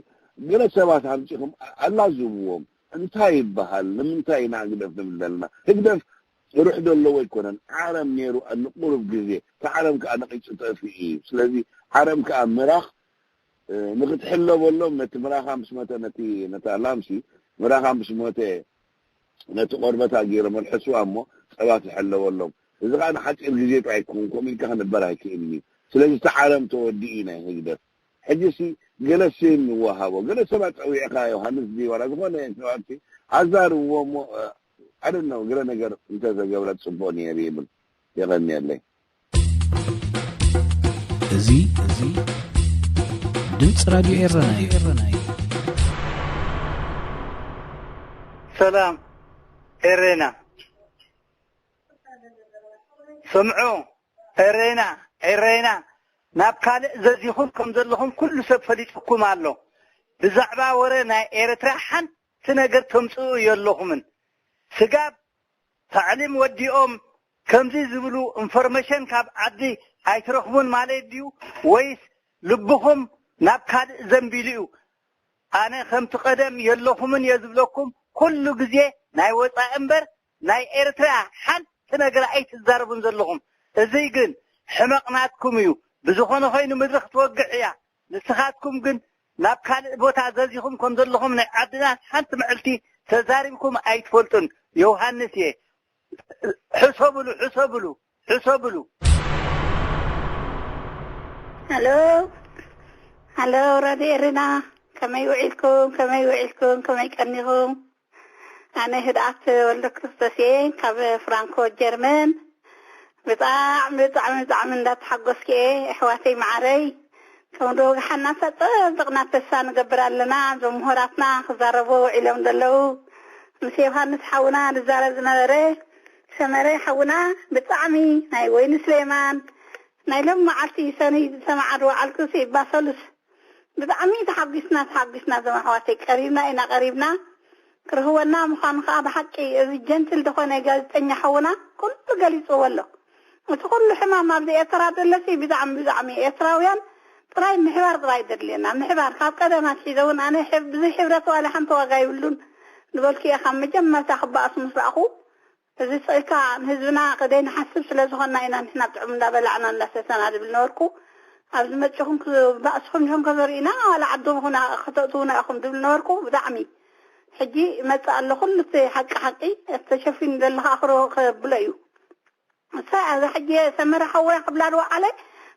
ገለ ሰባት ኣምፂኹም ኣላዝብዎም እንታይ ይበሃል ንምንታይ ኢና ህግደፍ ንብል ዘለና ህግደፍ ሩሕ ዘለዎ ኣይኮነን ዓረም ነይሩ ንቁሩብ ግዜ ተዓረም ከዓ ነቂፁ ጠፊኡ እዩ ስለዚ ዓረም ከዓ ምራኽ ንክትሕለበሎም ነቲ ምራኻ ምስ ሞተ ነታ ላምሲ ምራኻ ምስ ሞተ ነቲ ቆርበታ ገይሮም ኣልሕስዋ እሞ ሰባት ይሕለበሎም እዚ ከዓ ንሓፂር ግዜ ጥራይ ክኸውን ከምኡ ኢልካ ክንበር ኣይክእልን እዩ ስለዚ እቲ ዓረም ተወዲኡ ናይ ህግደፍ ሕጂሲ ገለ ስም ይወሃቦ ገለ ሰባት ፀዊዕካ ዮሃንስ ዲዋራ ዝኾነ ሰባቲ ኣዛርብዎ እሞ ኣደነው ገለ ነገር እንተዘገብረ ፅቡቅ ነይሩ ይብል የቐኒየለይ እዚ ድምፂ ራድዮ ኤረና እዩ ሰላም ኤረና ስምዑ ኤረና ናብ ካልእ ዘዚኹም ከም ዘለኹም ኩሉ ሰብ ፈሊጥኩም ኣሎ ብዛዕባ ወረ ናይ ኤርትራ ሓንቲ ነገር ተምፅኡ የለኹምን ስጋብ ታዕሊም ወዲኦም ከምዚ ዝብሉ ኢንፎርሜሽን ካብ ዓዲ ኣይትረኽቡን ማለት ድዩ ወይስ ልብኹም ናብ ካልእ ዘንቢሉ እዩ ኣነ ከምቲ ቀደም የለኹምን የዝብለኩም ኩሉ ግዜ ናይ ወፃኢ እምበር ናይ ኤርትራ ሓንቲ ነገር ኣይትዛረቡን ዘለኹም እዚ ግን ሕመቕናትኩም እዩ ብዝኾነ ኮይኑ ምድሪ ክትወግዕ እያ ንስኻትኩም ግን ናብ ካልእ ቦታ ዘዚኹም ከም ዘለኹም ናይ ዓድና ሓንቲ መዕልቲ ተዛሪብኩም ኣይትፈልጡን ዮሃንስ እየ ሕሰብሉ ሃሎ ራድዮ ኤረና ከመይ ውዒልኩም ከመይ ቀኒኹም ኣነ ህድኣት ወልደ ክርስቶስ እየ ካብ ፍራንኮ ጀርመን ብጣዕሚ እንዳተሓጎስክ እየ ኣሕዋተይ ማዕረይ ከም ዶ ሓናሳ ፅብቕና ተስፋ ንገብር ኣለና እዞም ምሁራትና ክዛረቡ ውዒሎም ዘለዉ ምስ ዮሃንስ ሓውና ንዛረብ ዝነበረ ሰመረ ሓውና ብጣዕሚ ናይ ወይኒ ስሌማን ናይ ሎም መዓልቲ ሰኒ ሰማዓድ ዋዓልኩስ ይባሰሉስ ብጣዕሚ ተሓጊስና ዞም ኣሕዋተይ ቀሪብና ክርህወና ምዃኑ ከዓ ብሓቂ እዚ ጀንትል ዝኾነ ጋዜጠኛ ሓውና ኩሉ ገሊፅዎ ኣሎ እቲ ኩሉ ሕማም ኣብዚ ኤርትራ ዘለሲ ብዛዕሚ ኤርትራውያን ጥራይ ምሕባር ጥራይ ደድልየና ምሕባር ካብ ቀደማት ሒዘውን ኣነ ብዙሕ ሕብረት ዋላ ሓንቲ ዋጋ ይብሉን ንበልኪ እየ ካብ መጀመርታ ክበኣሱ ምስ ረኣኹ እዚ ፅኢካ ንህዝብና ቅደይ ንሓስብ ስለ ዝኾንና ኢና ንሕና ጥዑም እንዳበላዕና እንዳሰተና ድብል ነበርኩ ኣብዚ መፅኹም ባእስኹም ኢኹም ከዘርእና ዋላ ዓዶም ክተእትውና ኢኹም ድብል ነበርኩ ብጣዕሚ ሕጂ መፅእ ኣሎ ኩሉ እቲ ሓቂ ተሸፊኑ ዘለካ ኣኽሮ ከብሎ እዩ እዚ ሕጂ ሰመረ ሓወያ ክብላ ድዋዓለ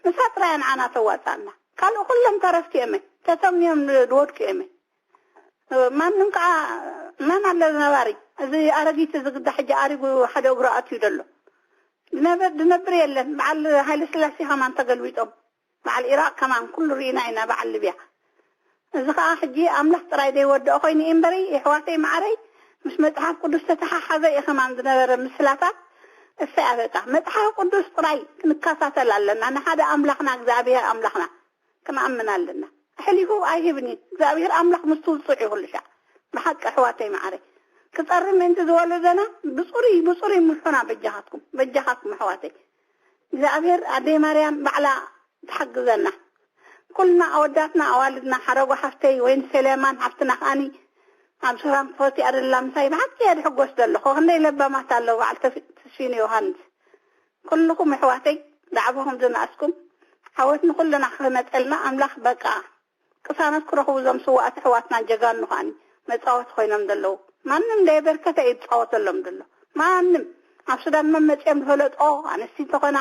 ምሳ ጥራይ ንዓና ተዋፃና ካልእ ኩሎም ተረፍቲ እየመ ተሰምኒዮም ድወድቁ እየመ ማንም ከዓ መን ኣለ ዝነበሪ እዚ ኣረጊት ዝግዳ ሕጂ ኣሪጉ ሓደ እግሩ ኣትዩ ደሎ ድነብር የለን በዓል ሃይለ ስላሴ ከማን ተገልቢጦም በዓል ኢራቅ ከማን ኩሉ ርኢና ኢና በዓል ልብያ እዚ ከዓ ሕጂ ኣምላኽ ጥራይ ዘይወድኦ ኮይኑ እምበሪ ኣሕዋተይ ማዕረይ ምስ መፅሓፍ ቅዱስ ተተሓሓዘ እየ ከማን ዝነበረ ምስላታት እሰይ ኣበጣ መፅሓፍ ቅዱስ ጥራይ ክንከታተል ኣለና ንሓደ ኣምላኽና እግዚኣብሔር ኣምላኽና ክንኣምን ኣለና ሕሊፉ ኣይህብኒ እግዚኣብሔር ኣምላኽ ምስ ትውፅዕ ይኹልሻ ብሓቂ ኣሕዋተይ ማዕረይ ክፀርም ምእንቲ ዝወለደና ብፁሩይ ምልሑና በጃኻትኩም ኣሕዋተይ እግዚኣብሔር ኣደይ ማርያም ባዕላ ትሓግዘና ኩልና ኣወዳትና ኣዋልድና ሓረጎ ሓፍተይ ወይን ሰለማን ሓፍትና ከኣኒ ኣብ ሰላም ክፈቲ ኣደላ ምሳይ ብሓቂ ድሕጎስ ዘለኹ ክንደይ ለባማት ኣለዉ በዓል ተስፊን ዮሃንስ ኩልኩም ኣሕዋተይ ዳዕቦኹም ዝነኣስኩም ሓወት ንኩልና ክነፀልና ኣምላኽ በቃ ቅሳነት ክረኽቡ ዞም ስዋእቲ ኣሕዋትና ጀጋኑ ከኣኒ መፃወቲ ኮይኖም ዘለዉ ማንም እንዳይበርከተ እዩ ዝፃወተሎም ዘሎ ማንም ኣብ ሱዳን መመፅኦም ዝፈለጦ ኣንስቲ እንተኾና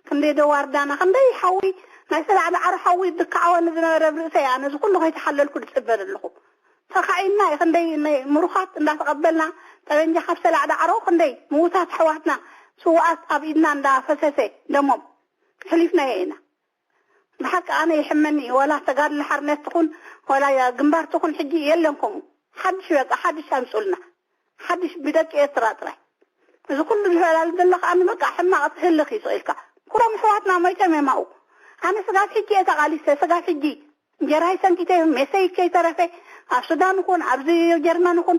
ክንደይ ደዋርዳና ክንደይ ሓዊ ናይ ሰላዕሊ ዓር ሓዊ ድካዓወኒ ዝነበረ ብርእሰይ ኣነ እዚ ኩሉ ከይተሓለልኩ ድፅበ ዘለኹ ተኻይና ይኽንደይ ምሩኻት እንዳተቐበልና ጠበንጃ ካብ ሰላዕ ዳዕሮ ክንደይ ምዉታት ሕዋትና ስዋኣት ኣብ ኢድና እንዳፈሰሰ ደሞም ሕሊፍና ኢና ብሓቂ ኣነ ይሕመኒ ወላ ተጋድሊ ሓርነት ትኹን ወላ ግንባር ትኹን ሕጂ የለንኩም ሓድሽ በቃ ሓድሽ ኣምፁልና ሓድሽ ብደቂ ኤርትራ ጥራይ እዚ ኩሉ ዝፈላል ዘለካ ኣነ በቃ ሕማቕ ትህልኽ ይስኢልካ ኩሎም ሕዋትና ሞይቶም የማኡ ኣነ ስጋት ሕጂ የተቓሊሰ ስጋት ሕጂ እንጀራይ ሰንኪተ ሜሰይ ከይተረፈ ኣብ ሱዳን ይኹን ኣብዚ ጀርመን ይኹን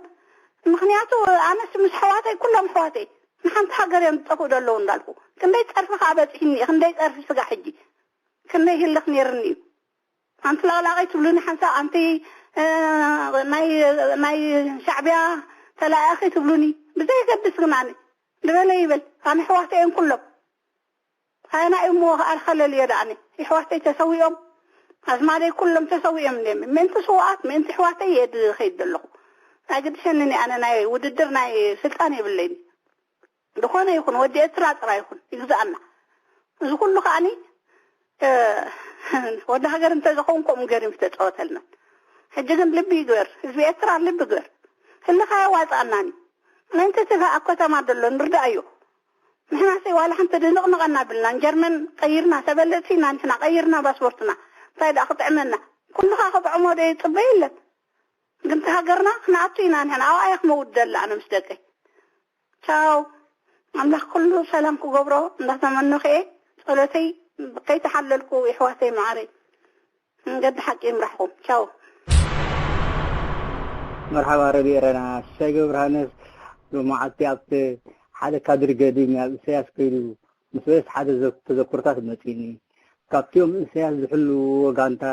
ምክንያቱ ኣነስ ምስ ሕዋተይ ኩሎም ሕዋተይ ንሓንቲ ሃገር እዮም ዝጠፍኡ ዘለዉ እንዳልኩ ክንደይ ፀርፊ ከዓ በፂሕኒ ክንደይ ፀርፊ ስጋ ሕጂ ክንደይ ህልኽ ነይርኒ እዩ ኣንቲ ላቕላቐይ ትብሉኒ ሓንሳ ኣንቲ ናይ ሻዕብያ ተላኣኺ ትብሉኒ ብዘይገድስ ግን ኣነ ድበለ ይብል ኣነ ሕዋተይን ኩሎም ሃይና እሞ ኣልኸለል እየ ዳኣነ ሕዋተይ ተሰዊኦም ኣዝማደይ ኩሎም ተሰዊኦም እኔ ምእንቲ ስዋኣት ምእንቲ ሕዋተይ የድ ኸይድ ዘለኹ ኣይግድሸኒኒ ኣነ ናይ ውድድር ናይ ስልጣን የብለይኒ ዝኾነ ይኹን ወዲ ኤርትራ ጥራ ይኹን ይግዛኣና እዚ ኩሉ ከዓኒ ወዲ ሃገር እንተዝኸውን ከምኡ ገይሩ ተፃወተልና ሕጂ ግን ልቢ ይግበር ህዝቢ ኤርትራ ልቢ ግበር ህልኻ ዋፃእናኒ ምእንቲ ትካ ኣብ ከተማ ደሎ ንርዳእ እዩ ንሕናሰይ ዋላ ሓንቲ ድንቕንቐና ብልና ጀርመን ቀይርና ተበለፅና ንሕና ቀይርና ፓስፖርትና እንታይ ዳ ክጥዕመና ኩሉኻ ክጥዕሞ ዶ ይፅበይ የለን ግን ሃገርና ክንኣቱ ኢና ንሕና ኣብኣ እየ ክመውት ዘላ ኣነ ምስ ደቀይ ቻው ኣምላኽ ኩሉ ሰላም ክገብሮ እንዳተመንኹ እየ ጸሎተይ ከይተሓለልኩ ይሕዋተይ ማዕረይ መንገዲ ሓቂ ይምራሕኩም ቻው መርሓባ ረቢረና ሸገ ብርሃነስ ብመዓልቲ ኣብቲ ሓደ ካድሪ ገዲም ኣብ ኢሳያስ ከይዱ ምስ በስ ሓደ ተዘክርታት መፂኒ ካብቲኦም ኢሳያስ ዝሕሉ ወጋንታ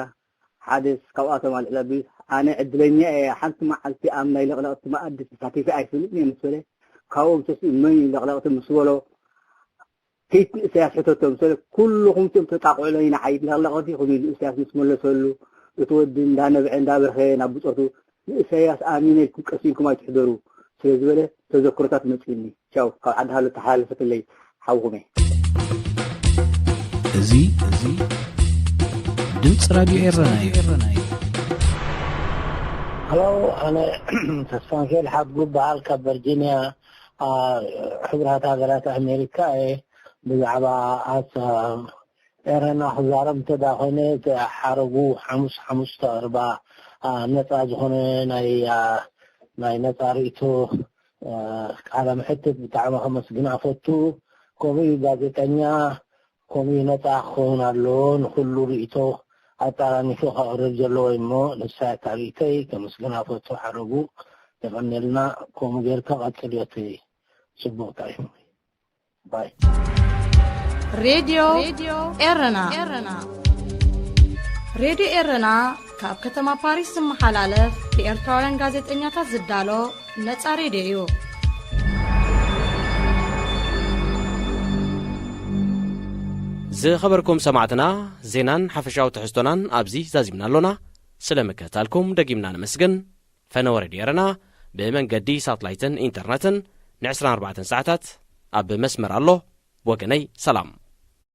ሓደ ካብኣቶም ኣልዕለቢስ ኣነ ዕድለኛ እየ ሓንቲ መዓልቲ ኣብ ናይ ለቕለቕቲ መኣዲ ተሳቲፈ ኣይፍልጥን እየ ምስ በለ ካብኦም ተስኡ መን ለቕለቕቲ ምስ በሎ ከይት ኢሳያስ ሕተቶም ስለ ኩልኹም ቶም ተጣቕዕሎ ንዓይድ ለቕለቕቲ ከምኡ ኢሉ ኢሳያስ ምስ መለሰሉ እቲ ወዲ እንዳነብዐ እንዳበርኸ ናብ ብፆቱ ንኢሳያስ ኣሚነ ኢልኩም ቀሲልኩም ኣይትሕደሩ ስለ ዝበለ ተዘክሮታት መፂኒ ቻው ካብ ዓዲ ሃሎ ተሓላለፈትለይ ሓውኹም እየ እዚ ድምፂ ራድዮ ኤረና እዩ هلو أنا تسفانكيل حبقو بهالك فيرجينيا حضرات هاجرات أمريكا بزعبا إيران حزارم تداخلين حرقو حمس تاربا نتاج هنا ناي نتاريتو على محتة بتاع خمس قنافته كومي جازتنيا كومي نتاخون اللون كله ريتو أتاراني شو رجلو إمو لسا تاريتي كمسقنافته حرقو يغني لنا كومي غير كغاتليوتي سبوك تايم باي راديو إيرنا راديو إيرنا كاب كتما باريس محلالف لإرتوارن غازت إنياتا زدالو نتا راديو زخبركم سمعتنا زينان حفشاو تحستونان أبزي زازمنا لنا سلامكتالكم دقيمنا نمسجن فنور ديرنا بمن قدي ساتلايتن إنترنتن نعسران 4 ساعات أب مسمر الله وقني سلام